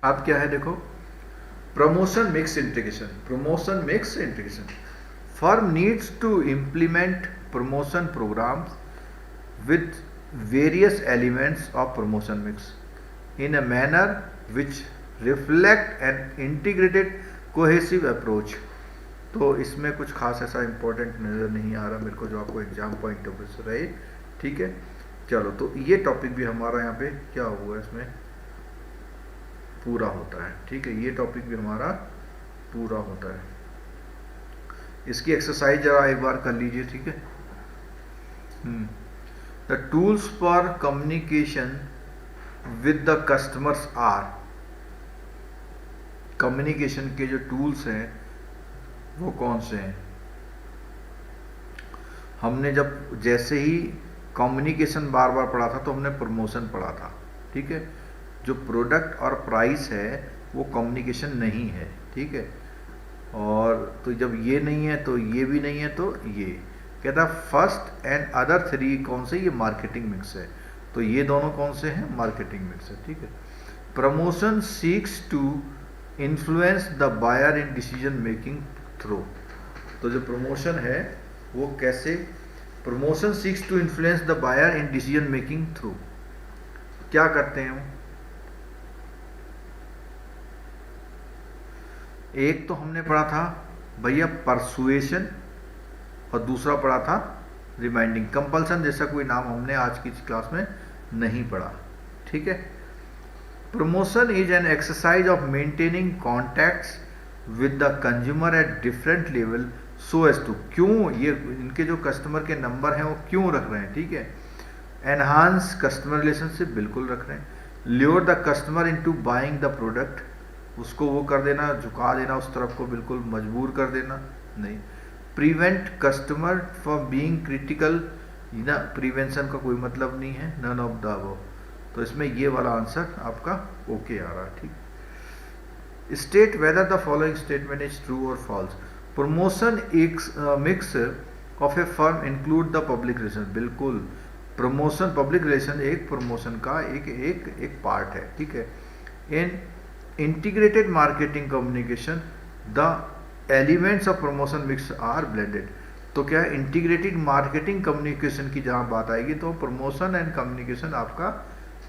अब क्या है देखो promotion mix integration. Promotion mix integration, firm needs to implement promotion programs with various elements of promotion mix in a manner which reflect an integrated cohesive approach तो इसमें कुछ खास ऐसा इंपॉर्टेंट नज़र नहीं आ रहा मेरे को जो आपको एग्जाम पॉइंट ऑफ व्यू से रहे। ठीक है, चलो तो ये टॉपिक भी हमारा यहाँ पे क्या हुआ इसमें पूरा होता है। ठीक है, ये टॉपिक भी हमारा पूरा होता है। इसकी एक्सरसाइज जरा एक बार कर लीजिए। ठीक है, the tools for communication with the customers are, communication के जो टूल्स हैं वो कौन से हैं। हमने जब जैसे ही कम्युनिकेशन बार बार पढ़ा था तो हमने प्रमोशन पढ़ा था। ठीक है, जो प्रोडक्ट और प्राइस है वो कम्युनिकेशन नहीं है। ठीक है, और तो जब ये नहीं है तो ये भी नहीं है, तो ये कहता फर्स्ट एंड अदर थ्री कौन से, ये मार्केटिंग मिक्स है। तो ये दोनों कौन से हैं, मार्केटिंग मिक्स है। ठीक है, promotion seeks to influence the buyer in decision making through, तो जो प्रमोशन है वो कैसे, promotion seeks to influence the buyer in decision making through, क्या करते हैं वो। एक तो हमने पढ़ा था भैया परसुएशन और दूसरा पढ़ा था रिमाइंडिंग। कंपल्सन जैसा कोई नाम हमने आज की क्लास में नहीं पढ़ा। ठीक है, promotion is an exercise of maintaining contacts with the consumer at different level so as to, क्यों ये इनके जो कस्टमर के नंबर हैं वो क्यों रख रहे हैं। ठीक है, एनहांस कस्टमर रिलेशनशिप बिल्कुल रख रहे हैं, lure the customer into buying the product, उसको वो कर देना, झुका देना उस तरफ को, बिल्कुल मजबूर कर देना नहीं। Prevent customer from being critical, ना प्रिवेंशन का कोई मतलब नहीं है, नन ऑफ द अबव। तो इसमें ये वाला आंसर आपका ओके आ रहा है। ठीक, state whether the following statement is true और फॉल्स। प्रमोशन एक mix of a firm include the public relation, बिल्कुल प्रमोशन पब्लिक रिलेशन एक प्रमोशन का एक पार्ट है। ठीक है, in integrated marketing communication the elements of promotion mix are blended, तो क्या इंटीग्रेटेड मार्केटिंग कम्युनिकेशन की जहां बात आएगी तो प्रमोशन एंड कम्युनिकेशन आपका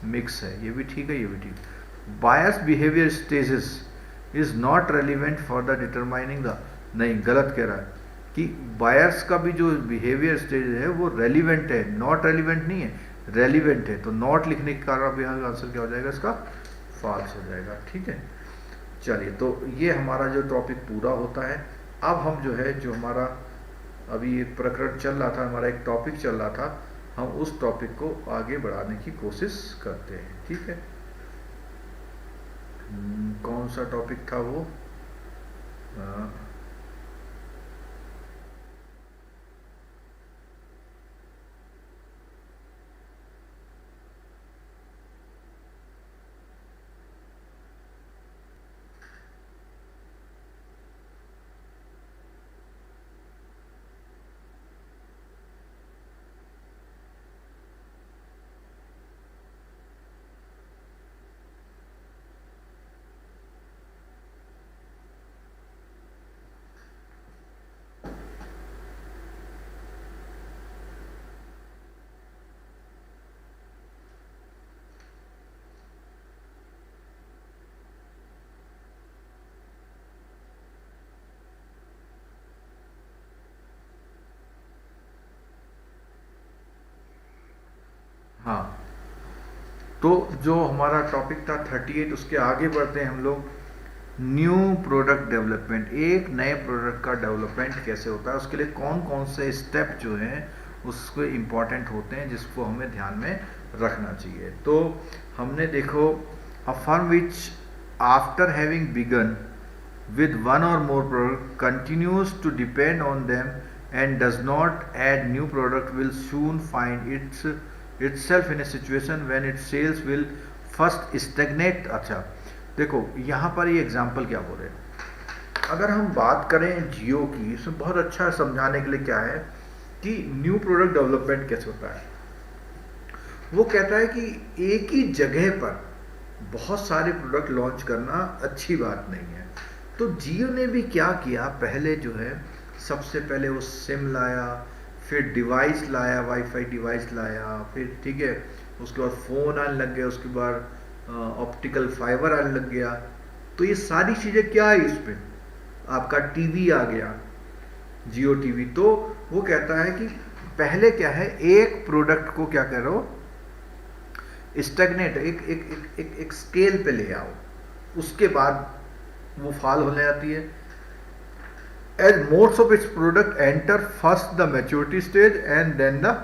मिक्स है, ये भी ठीक है, ये भी ठीक। Buyers behaviour stages is not relevant for the determining the, नहीं गलत कह रहा है कि बायर्स का भी जो बिहेवियर स्टेज है वो रेलिवेंट है, नॉट रेलिवेंट नहीं है, रेलिवेंट है। तो नॉट लिखने के कारण अब यहाँ आंसर क्या हो जाएगा, इसका फॉल्स हो जाएगा। ठीक है, चलिए तो ये हमारा जो टॉपिक पूरा होता है। अब हम जो है जो हमारा अभी एक प्रकरण चल रहा था, हमारा एक टॉपिक चल रहा था, हम उस टॉपिक को आगे बढ़ाने की कोशिश करते हैं। ठीक है, कौन सा टॉपिक था वो, हाँ तो जो हमारा टॉपिक था 38, उसके आगे बढ़ते हैं हम लोग। न्यू प्रोडक्ट डेवलपमेंट, एक नए प्रोडक्ट का डेवलपमेंट कैसे होता है, उसके लिए कौन कौन से स्टेप जो हैं उसको इम्पॉर्टेंट होते हैं जिसको हमें ध्यान में रखना चाहिए। तो हमने देखो, a firm which after having begun with one or more product continues to depend on them and does not add new product will soon find itself in a situation when its sales will first stagnate। अच्छा देखो यहाँ पर ये example क्या बोल रहे हैं, अगर हम बात करें जियो की, इसमें बहुत अच्छा समझाने के लिए क्या है कि न्यू प्रोडक्ट डेवलपमेंट कैसे होता है। वो कहता है कि एक ही जगह पर बहुत सारे प्रोडक्ट लॉन्च करना अच्छी बात नहीं है। तो जियो ने भी क्या किया, पहले जो है सबसे पहले वो सिम लाया, फिर डिवाइस लाया, वाईफाई डिवाइस लाया, फिर ठीक है उसके बाद फ़ोन आने लग गया, उसके बाद ऑप्टिकल फाइबर आने लग गया। तो ये सारी चीज़ें क्या है, इस पर आपका टीवी आ गया, जियो टीवी। तो वो कहता है कि पहले क्या है, एक प्रोडक्ट को क्या करो, स्टैग्नेट एक एक एक एक, एक स्केल पे ले आओ, उसके बाद वो फॉल होने आती है। As most of its product enter first the maturity stage and then the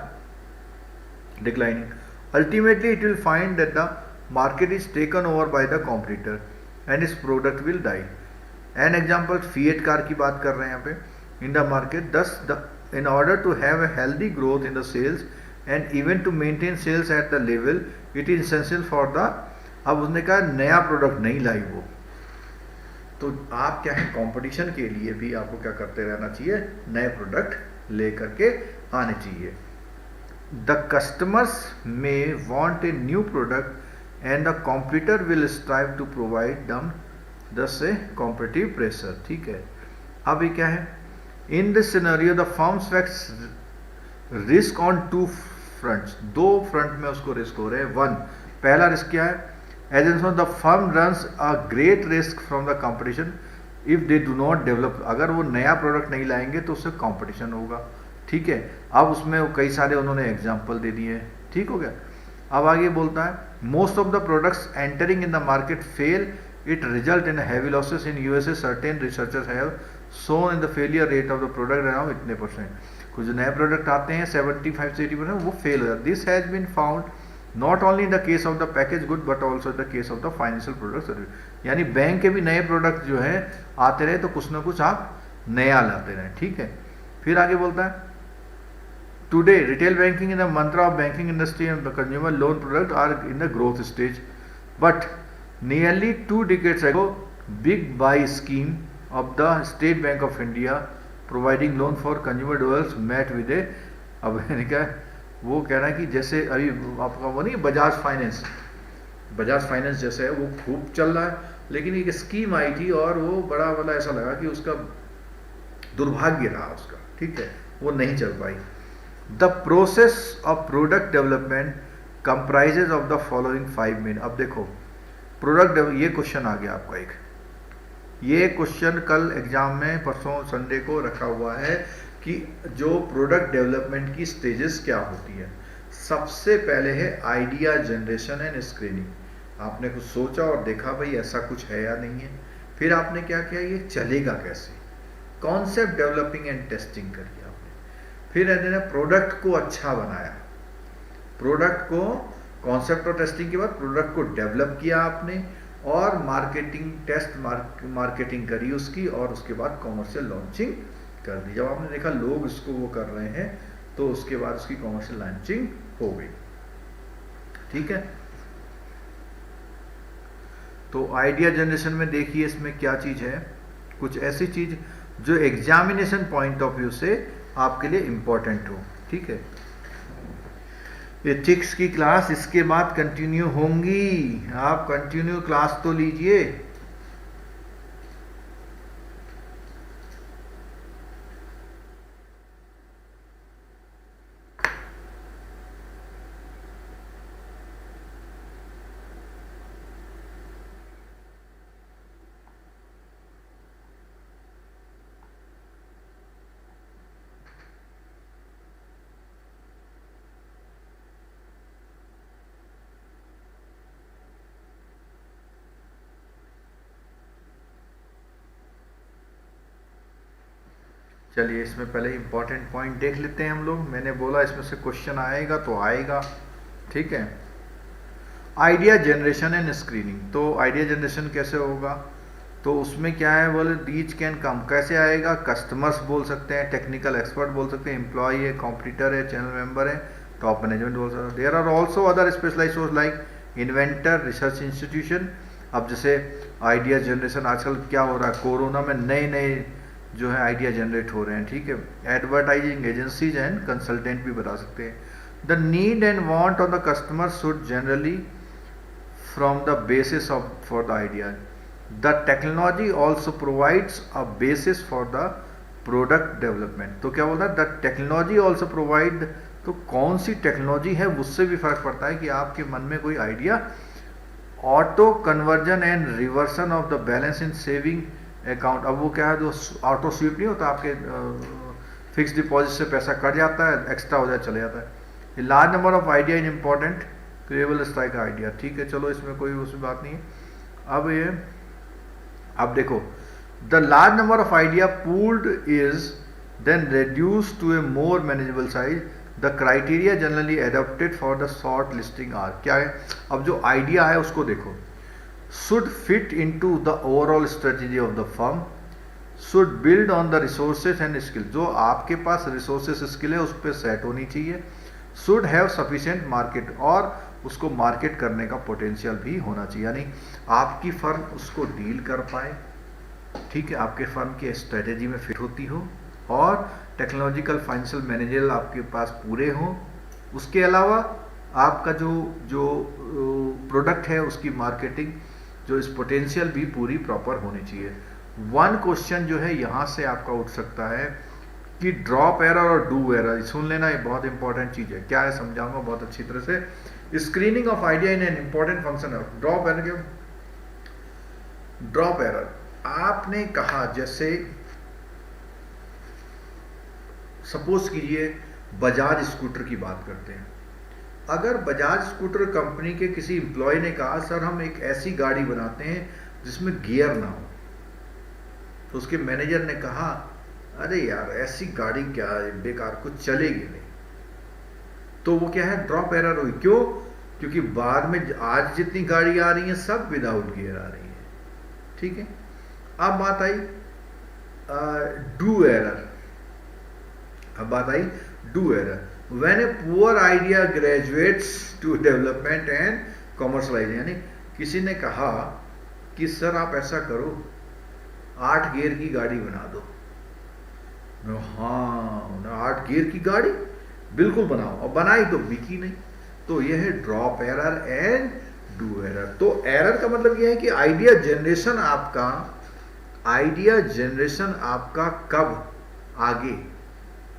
declining. Ultimately it will find that the market is taken over by the competitor and this product will die. An example Fiat car की बात कर रहे हैं यहाँ पे in the market. Thus the in order to have a healthy growth in the sales and even to maintain sales at the level it is essential for the, अब उसने कहा नया प्रोडक्ट नहीं लाई वो, तो आप क्या है कंपटीशन के लिए भी आपको क्या करते रहना चाहिए, नए प्रोडक्ट लेकर के आने चाहिए। The customers may want a new product and the computer will strive to provide them दस से कॉम्पिटिटिव प्रेशर। ठीक है, अब ये क्या है, in this scenario the firms faces risk on two fronts, दो फ्रंट में उसको रिस्क हो रहे हैं। वन, पहला रिस्क क्या है, as the firm runs a great risk from the competition if they do not develop. अगर वो नया प्रोडक्ट नहीं लाएंगे तो उससे कंपटीशन होगा। ठीक है, अब उसमें कई सारे उन्होंने एग्जाम्पल दे दिए। ठीक हो गया। अब आगे बोलता है, most of the products entering in the market fail, it result in heavy losses in USA. Certain researchers have shown in the failure rate of the product around इतने %। कुछ जो नए प्रोडक्ट आते हैं 75 से 80% वो फेल हो जाते हैं। This has been found not only in the case of the package good but also in the case of the financial product service. यानी बैंक के भी नए प्रोडक्ट जो है आते रहे तो कुछ ना कुछ आप नया लाते रहे। ठीक है, फिर आगे बोलता है, today retail banking in the mantra of banking industry and the consumer loan product are in the growth stage, but nearly 2 decades ago big buy scheme of the State Bank of India providing loan for consumer durables met with a, अब क्या वो कह रहा है कि जैसे अभी आपका वो नहीं बजाज फाइनेंस जैसे है वो खूब चल रहा है, लेकिन एक स्कीम आई थी और वो बड़ा वाला ऐसा लगा कि उसका दुर्भाग्य रहा उसका। ठीक है, वो नहीं चल पाई। The process of product development comprises of the following 5 main. अब देखो प्रोडक्ट, ये क्वेश्चन आ गया आपका एक, ये क्वेश्चन कल एग्जाम में परसों संडे को रखा हुआ है कि जो प्रोडक्ट डेवलपमेंट की स्टेजेस क्या होती है। सबसे पहले है आइडिया जनरेशन एंड स्क्रीनिंग। आपने कुछ सोचा और देखा भाई ऐसा कुछ है या नहीं है, फिर आपने क्या किया, ये चलेगा कैसे, कॉन्सेप्ट डेवलपिंग एंड टेस्टिंग करिए आपने। फिर है प्रोडक्ट को अच्छा बनाया, प्रोडक्ट को कॉन्सेप्ट और टेस्टिंग के बाद प्रोडक्ट को डेवलप किया आपने और मार्केटिंग टेस्ट मार्केटिंग करी उसकी, और उसके बाद कॉमर्शियल लॉन्चिंग कर दी। जब आपने देखा लोग इसको वो कर रहे हैं तो उसके बाद उसकी कॉमर्शियल लॉन्चिंग हो गई। ठीक है, तो आइडिया जनरेशन में देखिए इसमें क्या चीज है, कुछ ऐसी चीज जो एग्जामिनेशन पॉइंट ऑफ व्यू से आपके लिए इंपॉर्टेंट हो। ठीक है, एथिक्स की क्लास इसके बाद कंटिन्यू होंगी, आप कंटिन्यू क्लास तो लीजिए। चलिए इसमें पहले इंपॉर्टेंट पॉइंट देख लेते हैं हम लोग। मैंने बोला इसमें से क्वेश्चन आएगा तो आएगा। ठीक है, आइडिया जनरेशन एंड स्क्रीनिंग। तो आइडिया जनरेशन कैसे होगा, तो उसमें क्या है, बोले दीज कैन कम, कैसे आएगा, कस्टमर्स बोल सकते हैं, टेक्निकल एक्सपर्ट बोल सकते हैं, एम्प्लॉय है, कॉम्पिटिटर है, चैनल मेंबर है, टॉप मैनेजमेंट बोल सकते हैं। There are also other specialize source like inventor, research institution. अब जैसे आइडिया जनरेशन आजकल क्या हो रहा है, कोरोना में नए नए जो है आइडिया जनरेट हो रहे हैं। ठीक है, एडवर्टाइजिंग एजेंसीज एंड कंसल्टेंट भी बता सकते हैं। The need and want of the customer should generally from the basis of for the idea. The technology also provides a basis for the product development. तो क्या बोलता है, द टेक्नोलॉजी ऑल्सो प्रोवाइड, तो कौन सी टेक्नोलॉजी है उससे भी फर्क पड़ता है कि आपके मन में कोई idea. Auto conversion and reversion of the balance in saving account. अब वो क्या है, जो ऑटो स्वीप नहीं होता आपके फिक्स डिपॉजिट से पैसा कट जाता है, एक्स्ट्रा हो जाए चले जाता है। Large number of idea in important creatable strike idea, ठीक है चलो इसमें कोई उसमें बात नहीं है। अब देखो, the large number of idea pooled is then reduced to a more manageable size. The criteria generally adopted for the short listing are, क्या है, अब जो आइडिया है उसको देखो, should fit into the overall strategy of the firm, should build on the resources and skill, जो आपके पास resources skill है उस पर सेट होनी चाहिए, should have sufficient market, और उसको मार्केट करने का पोटेंशियल भी होना चाहिए, यानी आपकी फर्म उसको डील कर पाए, ठीक है, आपके फर्म की स्ट्रेटेजी में फिट होती हो, और टेक्नोलॉजिकल फाइनेंशियल मैनेजर आपके पास पूरे हों। उसके अलावा आपका जो प्रोडक्ट है उसकी मार्केटिंग जो इस पोटेंशियल भी पूरी प्रॉपर होनी चाहिए। वन क्वेश्चन जो है यहाँ से आपका उठ सकता है कि ड्रॉप एरर और डू एरर, सुन लेना, ये बहुत इंपॉर्टेंट चीज़ है, क्या है समझाऊंगा बहुत अच्छी तरह से। Screening of idea in an important function of drop error. क्यों ड्रॉप एरर? आपने कहा, जैसे सपोज कीजिए बजाज स्कूटर की बात करते हैं, अगर बजाज स्कूटर कंपनी के किसी एम्प्लॉय ने कहा सर हम एक ऐसी गाड़ी बनाते हैं जिसमें गियर ना हो, तो उसके मैनेजर ने कहा अरे यार ऐसी गाड़ी क्या बेकार, कुछ चलेगी नहीं, तो वो क्या है, ड्रॉप एरर हुई। क्यों? क्योंकि बाद में आज जितनी गाड़ी आ रही हैं सब विदाउट गियर आ रही है, ठीक है। अब बात आई डू एरर, अब बात I do error. When a poor idea graduates to development and commercialize, यानी किसी ने कहा कि सर आप ऐसा करो 8 गियर की गाड़ी बना दो, हाँ 8 गियर की गाड़ी बिल्कुल बनाओ, और बनाई तो बिकी नहीं, तो यह है drop error and do error. तो एरर का मतलब यह है कि आइडिया जनरेशन आपका कब आगे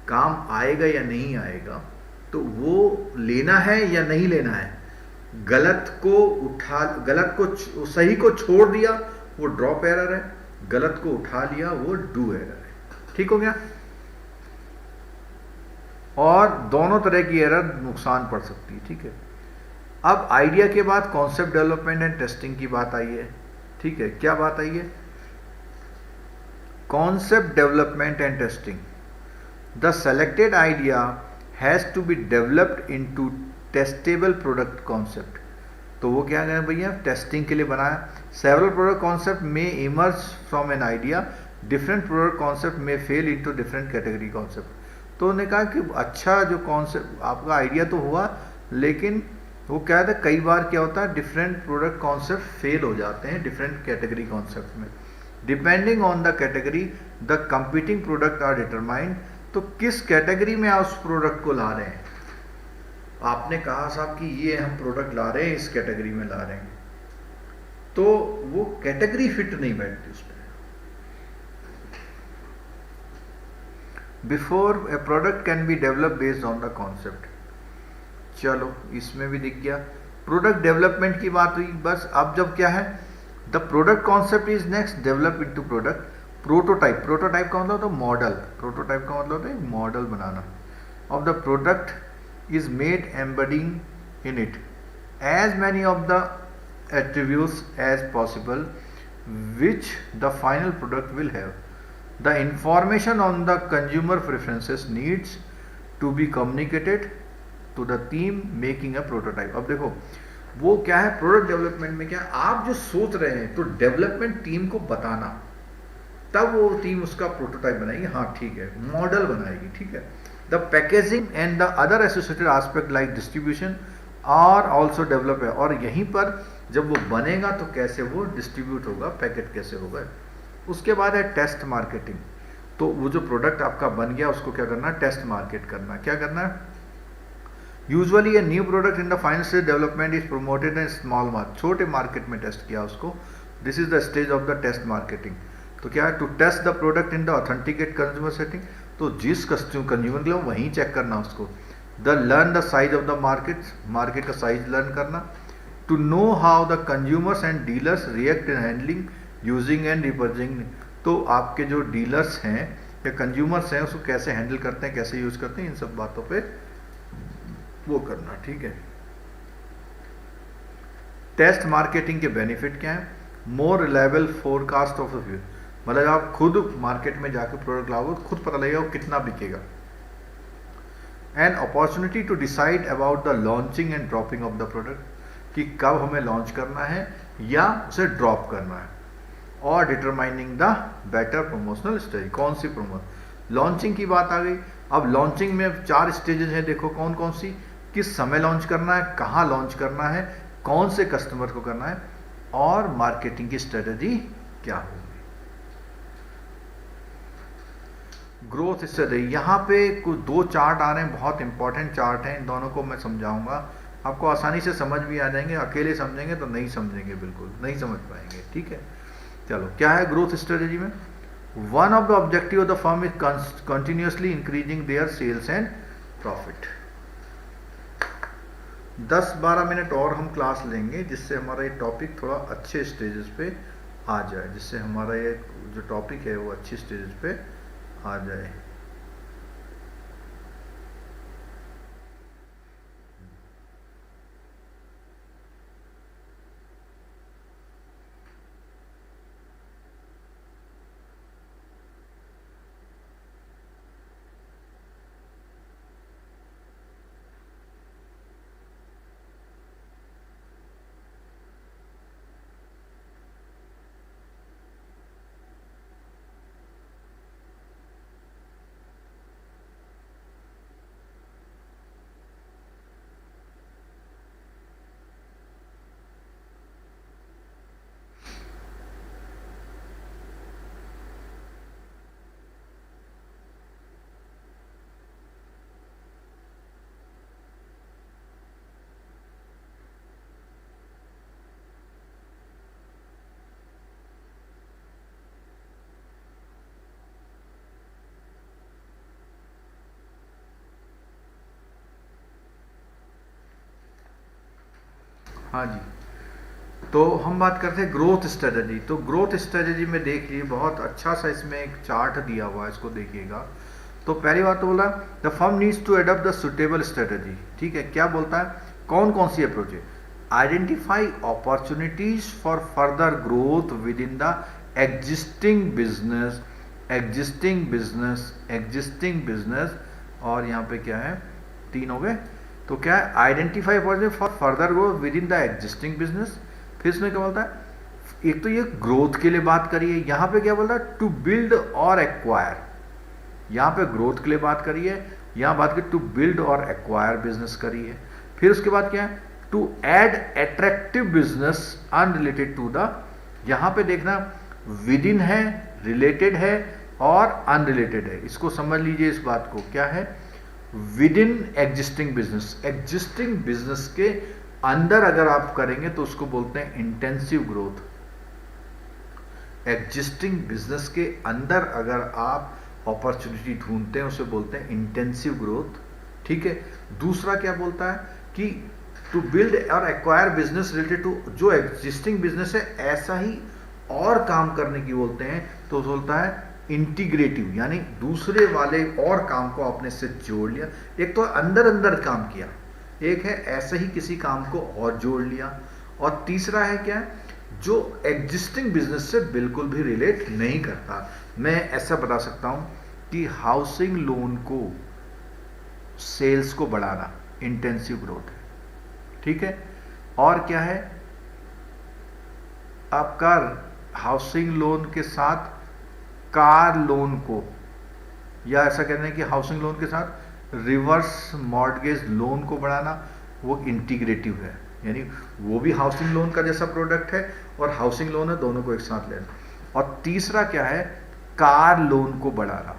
काम आएगा या नहीं आएगा, तो वो लेना है या नहीं लेना है। गलत को सही को छोड़ दिया वो ड्रॉप एरर है, गलत को उठा लिया वो डू एरर है, ठीक हो गया। और दोनों तरह की एरर नुकसान पड़ सकती है, ठीक है। अब आइडिया के बाद कॉन्सेप्ट डेवलपमेंट एंड टेस्टिंग की बात आई है, ठीक है। क्या बात आई है? Concept development and testing. The selected idea has to be developed into testable product concept. तो वो क्या है भैया, टेस्टिंग के लिए बनाया। Several product concept may emerge from an idea, different product concept may fall into different category concept. तो उन्होंने कहा कि अच्छा जो कॉन्सेप्ट आपका आइडिया तो हुआ, लेकिन वो क्या था, कई बार क्या होता है डिफरेंट प्रोडक्ट कॉन्सेप्ट फेल हो जाते हैं डिफरेंट कैटेगरी कॉन्सेप्ट में। Depending on the category the competing product are determined. तो किस कैटेगरी में आप उस प्रोडक्ट को ला रहे हैं, आपने कहा साहब कि ये हम प्रोडक्ट ला रहे हैं इस कैटेगरी में ला रहे हैं, तो वो कैटेगरी फिट नहीं बैठती उस पर। Before A product can be develop based on the concept. चलो इसमें भी दिख गया, प्रोडक्ट डेवलपमेंट की बात हुई। बस अब जब क्या है, the product concept is next develop into product. Prototype, prototype का मतलब होता है मॉडल, प्रोटोटाइप का मतलब होता है model banana of the product is made embedding in it as many of the attributes as possible which the final product will have. The information on the consumer preferences needs to be communicated to the team making a prototype. अब देखो वो क्या है, product development में क्या है, आप जो सोच रहे हैं तो डेवलपमेंट टीम को बताना, तब वो टीम उसका प्रोटोटाइप बनाएगी, हाँ ठीक है, मॉडल बनाएगी, ठीक है। The packaging and the other associated aspect like distribution are also developed है, और यहीं पर जब वो बनेगा तो कैसे वो डिस्ट्रीब्यूट होगा, पैकेट कैसे होगा। उसके बाद है टेस्ट मार्केटिंग। तो वो जो प्रोडक्ट आपका बन गया उसको क्या करना, टेस्ट मार्केट करना। क्या करना है, usually a new product in the final stage development is promoted in small market, छोटे मार्केट में टेस्ट किया उसको, this is the stage of the test marketing. तो क्या है, to test the product in the authenticate consumer setting, तो जिस consumer के लिए वहीं चेक करना उसको। The learn the size of the market, market का साइज लर्न करना। To know how the consumers and dealers react in handling using and repurchasing. तो आपके जो डीलर्स हैं या कंज्यूमर्स हैं उसको कैसे हैंडल करते हैं, कैसे यूज करते हैं, इन सब बातों पे वो करना। ठीक है। टेस्ट मार्केटिंग के बेनिफिट क्या है? More reliable forecast of the future, मतलब आप खुद मार्केट में जाकर प्रोडक्ट लाओगे तो खुद पता लगेगा वो कितना बिकेगा। An opportunity to decide about the launching and dropping of the product, कि कब हमें लॉन्च करना है या उसे ड्रॉप करना है। और determining the better promotional strategy, कौन सी प्रमोशन। लॉन्चिंग की बात आ गई। अब लॉन्चिंग में 4 स्टेजेस हैं, देखो कौन कौन सी, किस समय लॉन्च करना है, कहाँ लॉन्च करना है, कौन से कस्टमर को करना है, और मार्केटिंग की स्ट्रेटजी क्या होगी। ग्रोथ स्ट्रेटजी, यहाँ पे कुछ 2 चार्ट आ रहे हैं, बहुत इंपॉर्टेंट चार्ट हैं, इन दोनों को मैं समझाऊंगा, आपको आसानी से समझ भी आ जाएंगे। अकेले समझेंगे तो नहीं समझेंगे, बिल्कुल नहीं समझ पाएंगे। ठीक है, चलो क्या है ग्रोथ स्ट्रेटजी में। One of the objective of the firm is continuously increasing their sales and profit. 10-12 minute और हम क्लास लेंगे, जिससे हमारा ये टॉपिक थोड़ा अच्छे स्टेजेस पे आ जाए, जिससे हमारा ये जो टॉपिक है वो अच्छी स्टेजेस पे आ जाए। हाँ जी, तो हम बात करते हैं ग्रोथ स्ट्रेटजी। तो ग्रोथ स्ट्रेटजी में देखिए बहुत अच्छा सा इसमें एक चार्ट दिया हुआ है, इसको देखिएगा। तो पहली बात तो बोला the firm needs to adopt the suitable strategy. ठीक है, क्या बोलता है, कौन कौन सी अप्रोच है। Identify opportunities for further growth within the existing business, existing business, existing business, और यहाँ पे क्या है, 3 हो गए। तो क्या है, identify opportunity for further growth within the existing business. फिर इसमें क्या बोलता है, एक तो ये ग्रोथ के लिए बात करिए, यहाँ पे क्या बोलता है, टू बिल्ड और एक्वायर। यहाँ पे ग्रोथ के लिए बात करिए, यहाँ बात करिए टू बिल्ड और एक्वायर बिजनेस करिए। फिर उसके बाद क्या है, to add attractive business unrelated to the, यहाँ पे देखना विद इन है, रिलेटेड है और अनरिलेटेड है। इसको समझ लीजिए इस बात को, क्या है, with in existing business, existing business के अंदर अगर आप करेंगे तो उसको बोलते हैं इंटेंसिव ग्रोथ। एग्जिस्टिंग बिजनेस के अंदर अगर आप अपॉर्चुनिटी ढूंढते हैं उसे बोलते हैं इंटेंसिव ग्रोथ। ठीक है, दूसरा क्या बोलता है कि टू बिल्ड और एक्वायर बिजनेस रिलेटेड टू, जो एग्जिस्टिंग बिजनेस है ऐसा ही और काम करने की बोलते हैं, तो बोलता है इंटीग्रेटिव, यानी दूसरे वाले और काम को आपने से जोड़ लिया। एक तो अंदर अंदर काम किया, एक है ऐसे ही किसी काम को और जोड़ लिया, और तीसरा है क्या, जो एग्जिस्टिंग बिजनेस से बिल्कुल भी रिलेट नहीं करता। मैं ऐसा बता सकता हूं कि हाउसिंग लोन को सेल्स को बढ़ाना इंटेंसिव ग्रोथ है। ठीक है, और क्या है, आपका हाउसिंग लोन के साथ कार लोन को, या ऐसा कहते हैं कि हाउसिंग लोन के साथ रिवर्स मॉर्टगेज लोन को बढ़ाना, वो इंटीग्रेटिव है, यानी वो भी हाउसिंग लोन का जैसा प्रोडक्ट है और हाउसिंग लोन है, दोनों को एक साथ लेना। और तीसरा क्या है, कार लोन को बढ़ाना।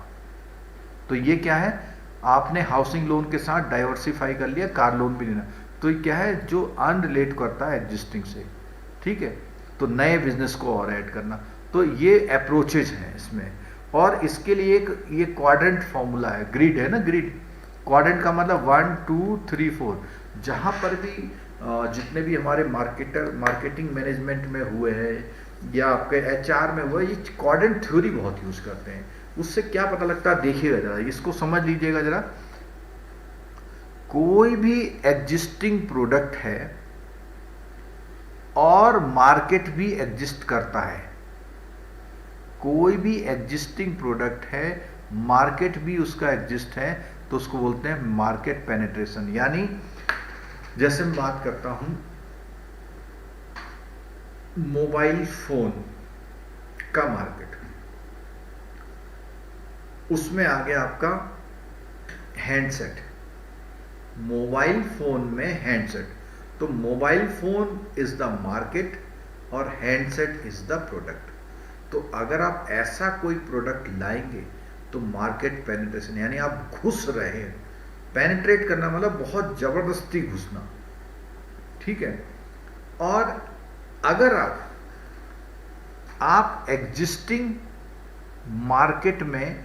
तो ये क्या है, आपने हाउसिंग लोन के साथ डाइवर्सिफाई कर लिया, कार लोन भी लेना, तो ये क्या है, जो अनरिलेट करता है एग्जिस्टिंग से। ठीक है, तो नए बिजनेस को और ऐड करना। तो ये अप्रोचेज हैं इसमें, और इसके लिए एक ये क्वाड्रेंट फॉर्मूला है, ग्रिड है ना, ग्रिड, क्वाड्रेंट का मतलब 1 2 3 4। जहाँ पर भी जितने भी हमारे मार्केटिंग मैनेजमेंट में हुए हैं या आपके HR में हुए, ये क्वाड्रेंट थ्योरी बहुत यूज करते हैं। उससे क्या पता लगता है, देखिएगा जरा, इसको समझ लीजिएगा जरा। कोई भी एग्जिस्टिंग प्रोडक्ट है और मार्केट भी एग्जिस्ट करता है, कोई भी एग्जिस्टिंग प्रोडक्ट है, मार्केट भी उसका एग्जिस्ट है, तो उसको बोलते हैं मार्केट पेनिट्रेशन। यानी जैसे मैं बात करता हूं मोबाइल फोन का मार्केट, उसमें आ गया आपका हैंडसेट, मोबाइल फोन में हैंडसेट, तो mobile phone is the market और हैंडसेट इज द प्रोडक्ट। तो अगर आप ऐसा कोई प्रोडक्ट लाएंगे तो मार्केट पेनिट्रेशन, यानी आप घुस रहे हैं, पेनिट्रेट करना मतलब बहुत जबरदस्ती घुसना, ठीक है। और अगर आप एग्जिस्टिंग मार्केट में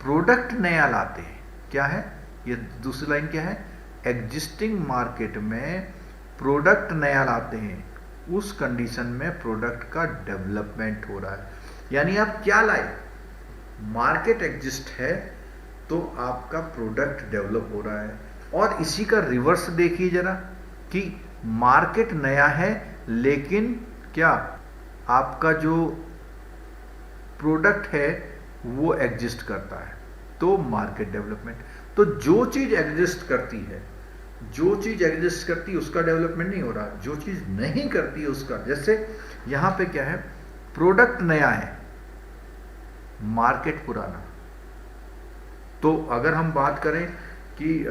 प्रोडक्ट नया लाते हैं, क्या है ये दूसरी लाइन, क्या है, एग्जिस्टिंग मार्केट में प्रोडक्ट नया लाते हैं, उस कंडीशन में प्रोडक्ट का डेवलपमेंट हो रहा है। यानी आप क्या लाए, मार्केट एग्जिस्ट है तो आपका प्रोडक्ट डेवलप हो रहा है। और इसी का रिवर्स देखिए जरा, कि मार्केट नया है लेकिन क्या आपका जो प्रोडक्ट है वो एग्जिस्ट करता है, तो मार्केट डेवलपमेंट। तो जो चीज एग्जिस्ट करती है, जो चीज एग्जिस्ट करती है उसका डेवलपमेंट नहीं हो रहा, जो चीज नहीं करती है उसका। जैसे यहां पे क्या है, प्रोडक्ट नया है, मार्केट पुराना। तो अगर हम बात करें कि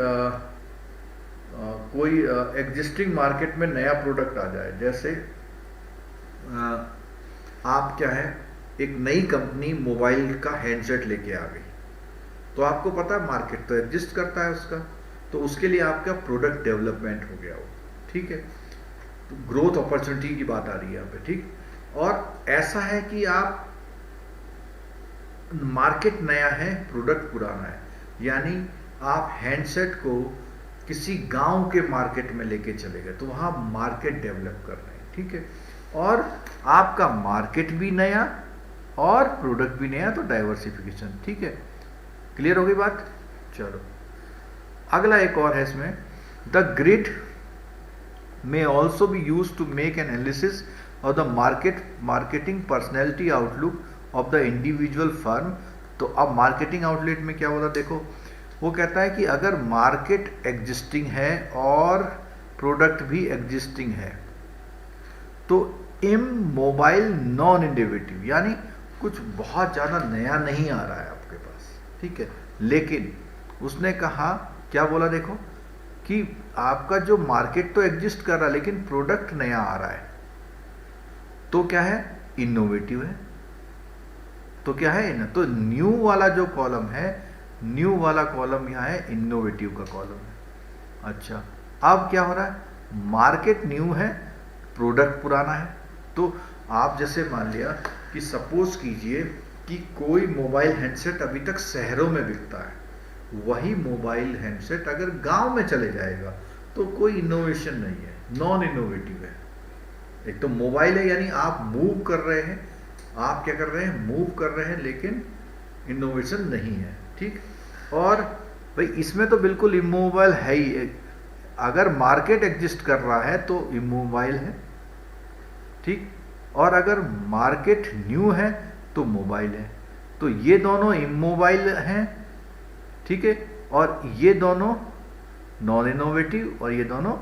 कोई एग्जिस्टिंग मार्केट में नया प्रोडक्ट आ जाए, जैसे आप क्या है, एक नई कंपनी मोबाइल का हैंडसेट लेके आ गई, तो आपको पता है मार्केट तो एग्जिस्ट करता है उसका, तो उसके लिए आपका प्रोडक्ट डेवलपमेंट हो गया वो, ठीक है। तो ग्रोथ अपॉर्चुनिटी की बात आ रही है यहाँ पे, ठीक। और ऐसा है कि आप मार्केट नया है, प्रोडक्ट पुराना है, यानी आप हैंडसेट को किसी गांव के मार्केट में लेके चले गए तो वहां मार्केट डेवलप कर रहे हैं, ठीक है। और आपका मार्केट भी नया और प्रोडक्ट भी नया, तो डाइवर्सिफिकेशन, ठीक है। क्लियर हो गई बात। चलो अगला एक और है इसमें, the grid may also be used to make an analysis of the marketing personality outlook of the individual firm। तो अब मार्केटिंग आउटलेट में क्या बोला, देखो वो कहता है कि अगर मार्केट एग्जिस्टिंग है और प्रोडक्ट भी एग्जिस्टिंग है तो इमोबाइल नॉन इनोवेटिव, यानी कुछ बहुत ज़्यादा नया नहीं आ रहा है आपके पास, ठीक है। लेकिन उसने कहा, क्या बोला देखो, कि आपका जो मार्केट तो एग्जिस्ट कर रहा है लेकिन प्रोडक्ट नया आ रहा है, तो क्या है, इनोवेटिव है। तो क्या है ना, तो न्यू वाला जो कॉलम है, न्यू वाला कॉलम यहाँ है, इनोवेटिव का कॉलम है। अच्छा, अब क्या हो रहा है, मार्केट न्यू है, प्रोडक्ट पुराना है। तो आप जैसे मान लिया कि सपोज कीजिए कि कोई मोबाइल हैंडसेट अभी तक शहरों में बिकता है, वही मोबाइल हैंडसेट अगर गांव में चले जाएगा तो कोई इनोवेशन नहीं है, नॉन इनोवेटिव है। एक तो मोबाइल है, यानी आप मूव कर रहे हैं, आप क्या कर रहे हैं, मूव कर रहे हैं, लेकिन इनोवेशन नहीं है, ठीक। और भाई इसमें तो बिल्कुल इमोबाइल है ही, अगर मार्केट एग्जिस्ट कर रहा है तो इमोबाइल है, ठीक। और अगर मार्केट न्यू है तो मोबाइल है, तो ये दोनों इमोबाइल हैं, ठीक है। और ये दोनों नॉन इनोवेटिव और ये दोनों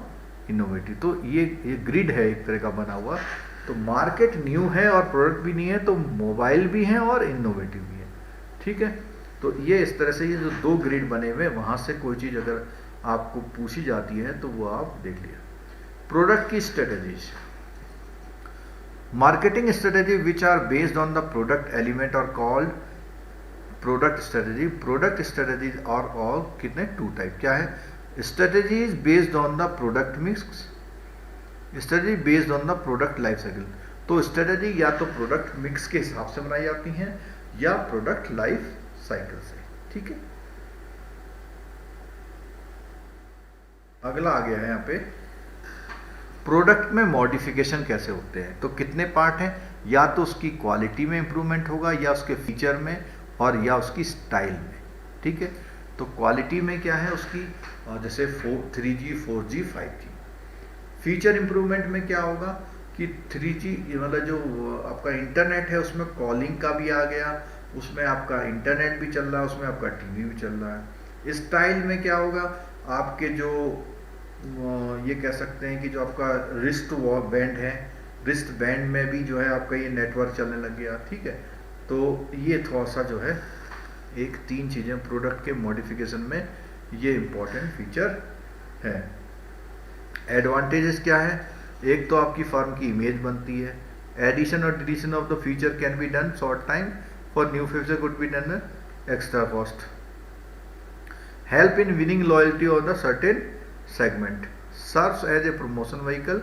इनोवेटिव। तो ये ग्रिड है एक तरह का बना हुआ। तो मार्केट न्यू है और प्रोडक्ट भी नहीं है, तो मोबाइल भी है और इनोवेटिव भी है, ठीक है। तो ये इस तरह से ये जो दो ग्रिड बने हुए, वहां से कोई चीज अगर आपको पूछी जाती है तो वो आप देख लिया। प्रोडक्ट की strategies, marketing strategy which are based on the product element are called product strategy. Product strategies are all कितने, टू टाइप, क्या है, strategies based on the product mix, strategy based on the product life cycle. तो strategy या तो product mix के हिसाब से बनाई जाती हैं या प्रोडक्ट लाइफ साइकिल से, ठीक है। अगला आ गया है यहाँ पे, प्रोडक्ट में मॉडिफिकेशन कैसे होते हैं। तो कितने पार्ट हैं, या तो उसकी क्वालिटी में इंप्रूवमेंट होगा या उसके फीचर में, और या उसकी स्टाइल में, ठीक है। तो क्वालिटी में क्या है उसकी, जैसे 3G 4G 5G। Feature improvement में क्या होगा कि 3G मतलब जो आपका इंटरनेट है उसमें कॉलिंग का भी आ गया, उसमें आपका इंटरनेट भी चल रहा है, उसमें आपका टीवी भी चल रहा है। स्टाइल में क्या होगा, आपके जो ये कह सकते हैं कि जो आपका रिस्ट बैंड है, रिस्ट बैंड में भी जो है आपका ये नेटवर्क चलने लग गया, ठीक है। तो ये थोड़ा सा जो है एक 3 चीज़ें प्रोडक्ट के मॉडिफिकेशन में ये इम्पोर्टेंट फीचर है। एडवांटेजेस क्या है, एक तो आपकी फर्म की इमेज बनती है। एडिशन और deletion of the feature can be done short time, for new feature could be done extra cost. Help in winning loyalty of the certain segment, serves as a promotion vehicle,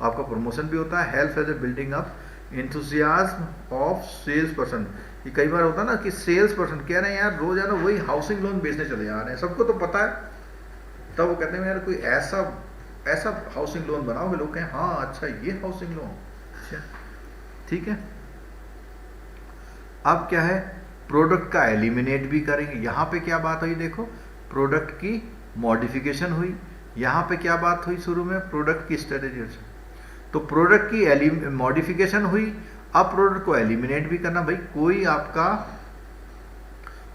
आपका promotion भी होता है। Help as a building up enthusiasm of sales person, ये कई बार होता है ना कि सेल्स पर्सन कह रहे हैं यार रोजाना वही हाउसिंग लोन बेचने चले जा रहे हैं, सबको तो पता है, तब वो कहते हैं यार कोई ऐसा हाउसिंग लोन बनाओ कि लोग कहें हाँ अच्छा ये हाउसिंग लोन, अच्छा ठीक है। अब क्या है, प्रोडक्ट का एलिमिनेट भी करेंगे। यहाँ पे क्या बात हुई देखो, प्रोडक्ट की मॉडिफिकेशन हुई। यहाँ पे क्या बात हुई शुरू में, प्रोडक्ट की स्ट्रेटेजी। तो प्रोडक्ट की मॉडिफिकेशन हुई, अब प्रोडक्ट को एलिमिनेट भी करना। भाई कोई आपका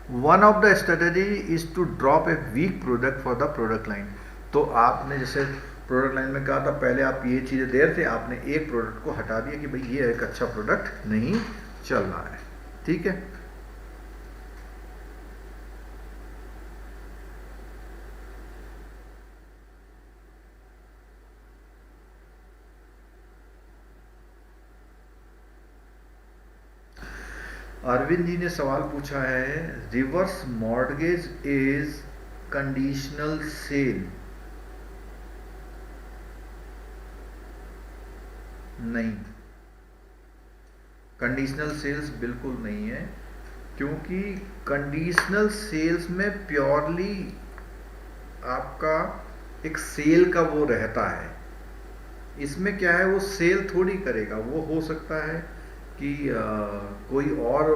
one of the strategy is to drop a weak product for the product line. तो आपने जैसे प्रोडक्ट लाइन में कहा था पहले आप ये चीज़ें दे रहे थे, आपने एक प्रोडक्ट को हटा दिया कि भाई ये एक अच्छा प्रोडक्ट नहीं चल रहा है, ठीक है। अरविंद जी ने सवाल पूछा है, reverse mortgage is conditional cell. नहीं, कंडीशनल सेल्स बिल्कुल नहीं है, क्योंकि कंडीशनल सेल्स में प्योरली आपका एक सेल का वो रहता है। इसमें क्या है, वो सेल थोड़ी करेगा, वो हो सकता है कि कोई और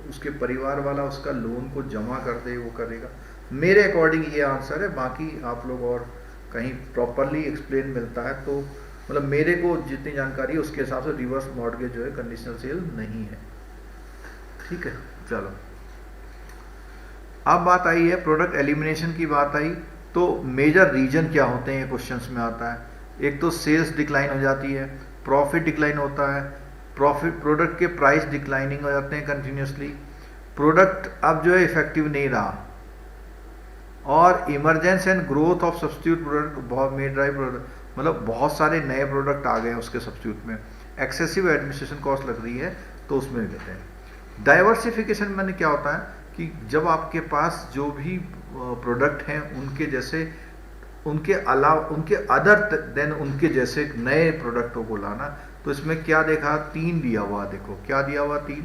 उसके परिवार वाला उसका लोन को जमा कर दे, वो करेगा। मेरे अकॉर्डिंग ये आंसर है, बाकी आप लोग और कहीं प्रॉपरली एक्सप्लेन मिलता है तो मतलब मेरे को जितनी जानकारी है उसके हिसाब से रिवर्स मॉर्गेज जो है कंडीशनल सेल नहीं है, ठीक है। चलो अब बात आई है प्रोडक्ट एलिमिनेशन की बात आई, तो मेजर रीजन क्या होते हैं ये क्वेश्चंस में आता है। एक तो सेल्स डिक्लाइन हो जाती है, प्रॉफिट डिक्लाइन होता है, प्रोडक्ट के प्राइस डिक्लाइनिंग हो जाते हैं कंटिन्यूसली, प्रोडक्ट अब जो है इफेक्टिव नहीं रहा, और emergence and growth of substitute product, बहुत मेड ड्राइव प्रोडक्ट मतलब बहुत सारे नए प्रोडक्ट आ गए हैं उसके सब्स्टिट्यूट में, एक्सेसिव एडमिनिस्ट्रेशन कॉस्ट लग रही है तो उसमें भी देते हैं। डाइवर्सिफिकेशन में क्या होता है कि जब आपके पास जो भी प्रोडक्ट हैं उनके जैसे उनके अलावा उनके अदर देन उनके जैसे नए प्रोडक्टों को लाना, तो इसमें क्या देखा, 3 दिया हुआ, देखो क्या दिया हुआ 3,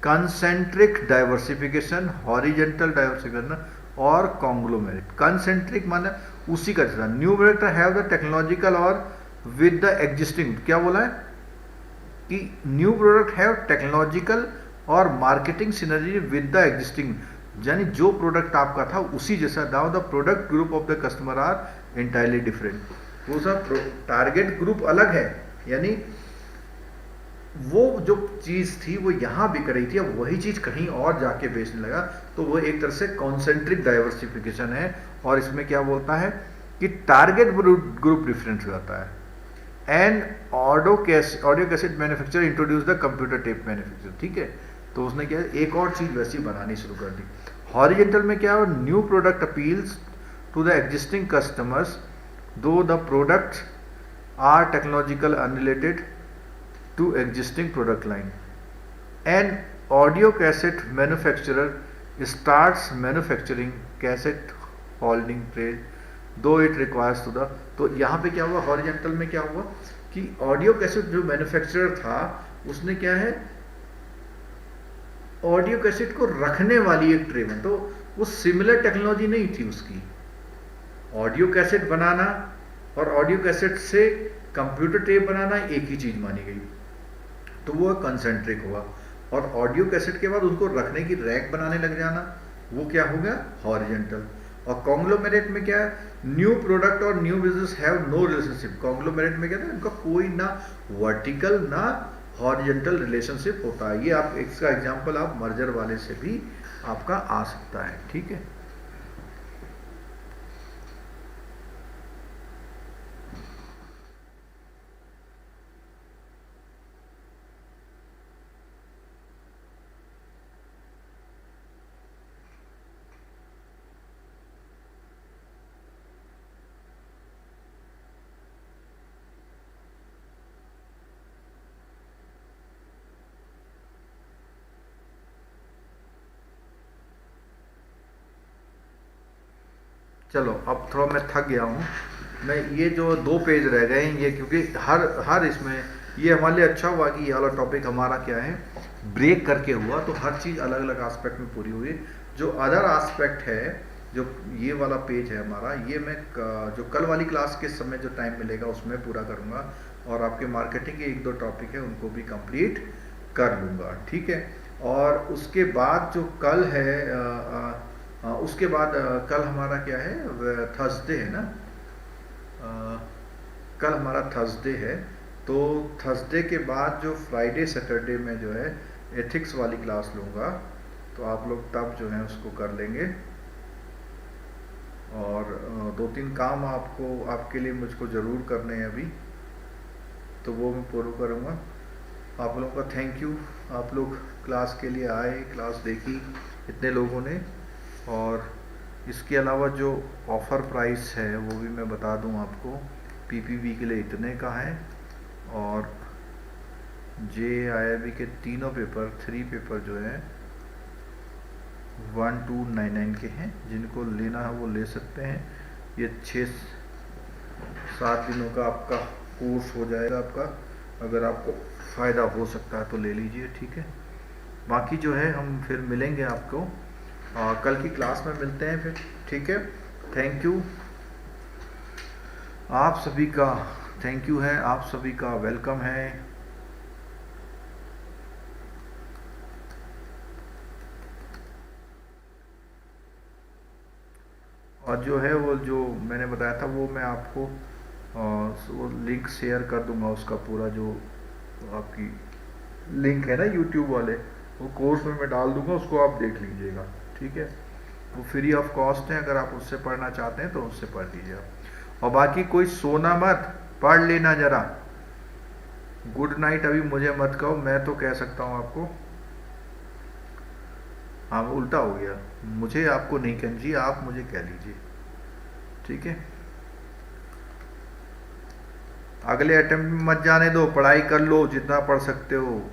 कंसेंट्रिक डाइवर्सिफिकेशन, हॉरिजेंटल डाइवर्सिफिकेशन और कॉन्ग्लोमेरेट। कंसेंट्रिक माने उसी का जैसा, new product have the technological और विद द एग्जिस्टिंग, क्या बोला है कि न्यू प्रोडक्ट हैव टेक्नोलॉजिकल और marketing synergy with the existing, यानी जो प्रोडक्ट आपका था उसी जैसा। Now the product group of the customer are entirely different, वो सब टारगेट ग्रुप अलग है, यानी वो जो चीज थी वो यहां बिक रही थी, अब वही चीज कहीं और जाके बेचने लगा, तो वो एक तरह से कॉन्सेंट्रिक डाइवर्सिफिकेशन है। और इसमें क्या बोलता है कि टारगेट ग्रुप डिफरेंस हो जाता है। And audio cassette manufacturer introduce the computer tape manufacturer, ठीक है। तो उसने क्या एक और चीज वैसी बनानी शुरू कर दी। हॉरिजेंटल में क्या है, new product appeals to the existing customers though the product are technological unrelated to existing product line. An audio cassette manufacturer starts manufacturing cassette holding trays though it requires to the, तो यहाँ पे क्या हुआ, horizontal में क्या हुआ कि audio cassette जो मैन्युफैक्चरर था उसने क्या है, ऑडियो कैसेट को रखने वाली एक ट्रे में, तो वो सिमिलर टेक्नोलॉजी नहीं थी उसकी। ऑडियो कैसेट बनाना और ऑडियो कैसेट से कंप्यूटर टेप बनाना एक ही चीज मानी गई, तो वो कंसेंट्रिक हुआ। और ऑडियो कैसेट के बाद उनको रखने की रैक बनाने लग जाना, वो क्या हो गया हॉरिजेंटल। और कॉन्ग्लोमेरेट में क्या है, न्यू प्रोडक्ट और new business have no relationship. Conglomerate में क्या है, इनका कोई ना वर्टिकल ना हॉरिजेंटल रिलेशनशिप होता है। ये आप इसका एग्जांपल आप मर्जर वाले से भी आपका आ सकता है, ठीक है। चलो अब थोड़ा मैं थक गया हूँ। मैं ये जो 2 पेज रह गए हैं ये, क्योंकि हर हर इसमें ये हमारे लिए अच्छा हुआ कि ये वाला टॉपिक हमारा क्या है, ब्रेक करके हुआ, तो हर चीज़ अलग अलग एस्पेक्ट में पूरी हुई। जो अदर एस्पेक्ट है, जो ये वाला पेज है हमारा, ये मैं जो कल वाली क्लास के समय जो टाइम मिलेगा उसमें पूरा करूँगा, और आपके मार्केटिंग के 1-2 टॉपिक है उनको भी कंप्लीट कर लूँगा, ठीक है। और उसके बाद जो कल है उसके बाद कल हमारा क्या है, थर्सडे है ना, कल हमारा थर्सडे है। तो थर्सडे के बाद जो फ्राइडे सैटरडे में जो है एथिक्स वाली क्लास लूँगा, तो आप लोग तब जो है उसको कर लेंगे। और 2-3 काम आपको आपके लिए मुझको ज़रूर करने हैं अभी, तो वो मैं पूरा करूँगा। आप लोगों का थैंक यू, आप लोग क्लास के लिए आए, क्लास देखी इतने लोगों ने। और इसके अलावा जो ऑफ़र प्राइस है वो भी मैं बता दूं आपको, पीपीबी के लिए इतने का है, और JIIB के तीनों पेपर 3 पेपर जो है 1299 के हैं। जिनको लेना है वो ले सकते हैं। ये 6-7 दिनों का आपका कोर्स हो जाएगा आपका, अगर आपको फ़ायदा हो सकता है तो ले लीजिए, ठीक है। बाकी जो है हम फिर मिलेंगे आपको कल की क्लास में मिलते हैं फिर, ठीक है। थैंक यू आप सभी का, थैंक यू है आप सभी का, वेलकम है। और जो है वो जो मैंने बताया था वो मैं आपको वो लिंक शेयर कर दूंगा, उसका पूरा जो आपकी लिंक है ना यूट्यूब वाले, वो कोर्स में मैं डाल दूंगा, उसको आप देख लीजिएगा, ठीक है। वो फ्री ऑफ कॉस्ट है, अगर आप उससे पढ़ना चाहते हैं तो उससे पढ़ लीजिए आप। और बाकी कोई सोना मत, पढ़ लेना ज़रा। गुड नाइट अभी मुझे मत कहो, मैं तो कह सकता हूँ आपको। हाँ उल्टा हो गया, मुझे आपको नहीं कहना चाहिए, आप मुझे कह लीजिए, ठीक है। अगले अटेम्प्ट में मत जाने दो, पढ़ाई कर लो जितना पढ़ सकते हो।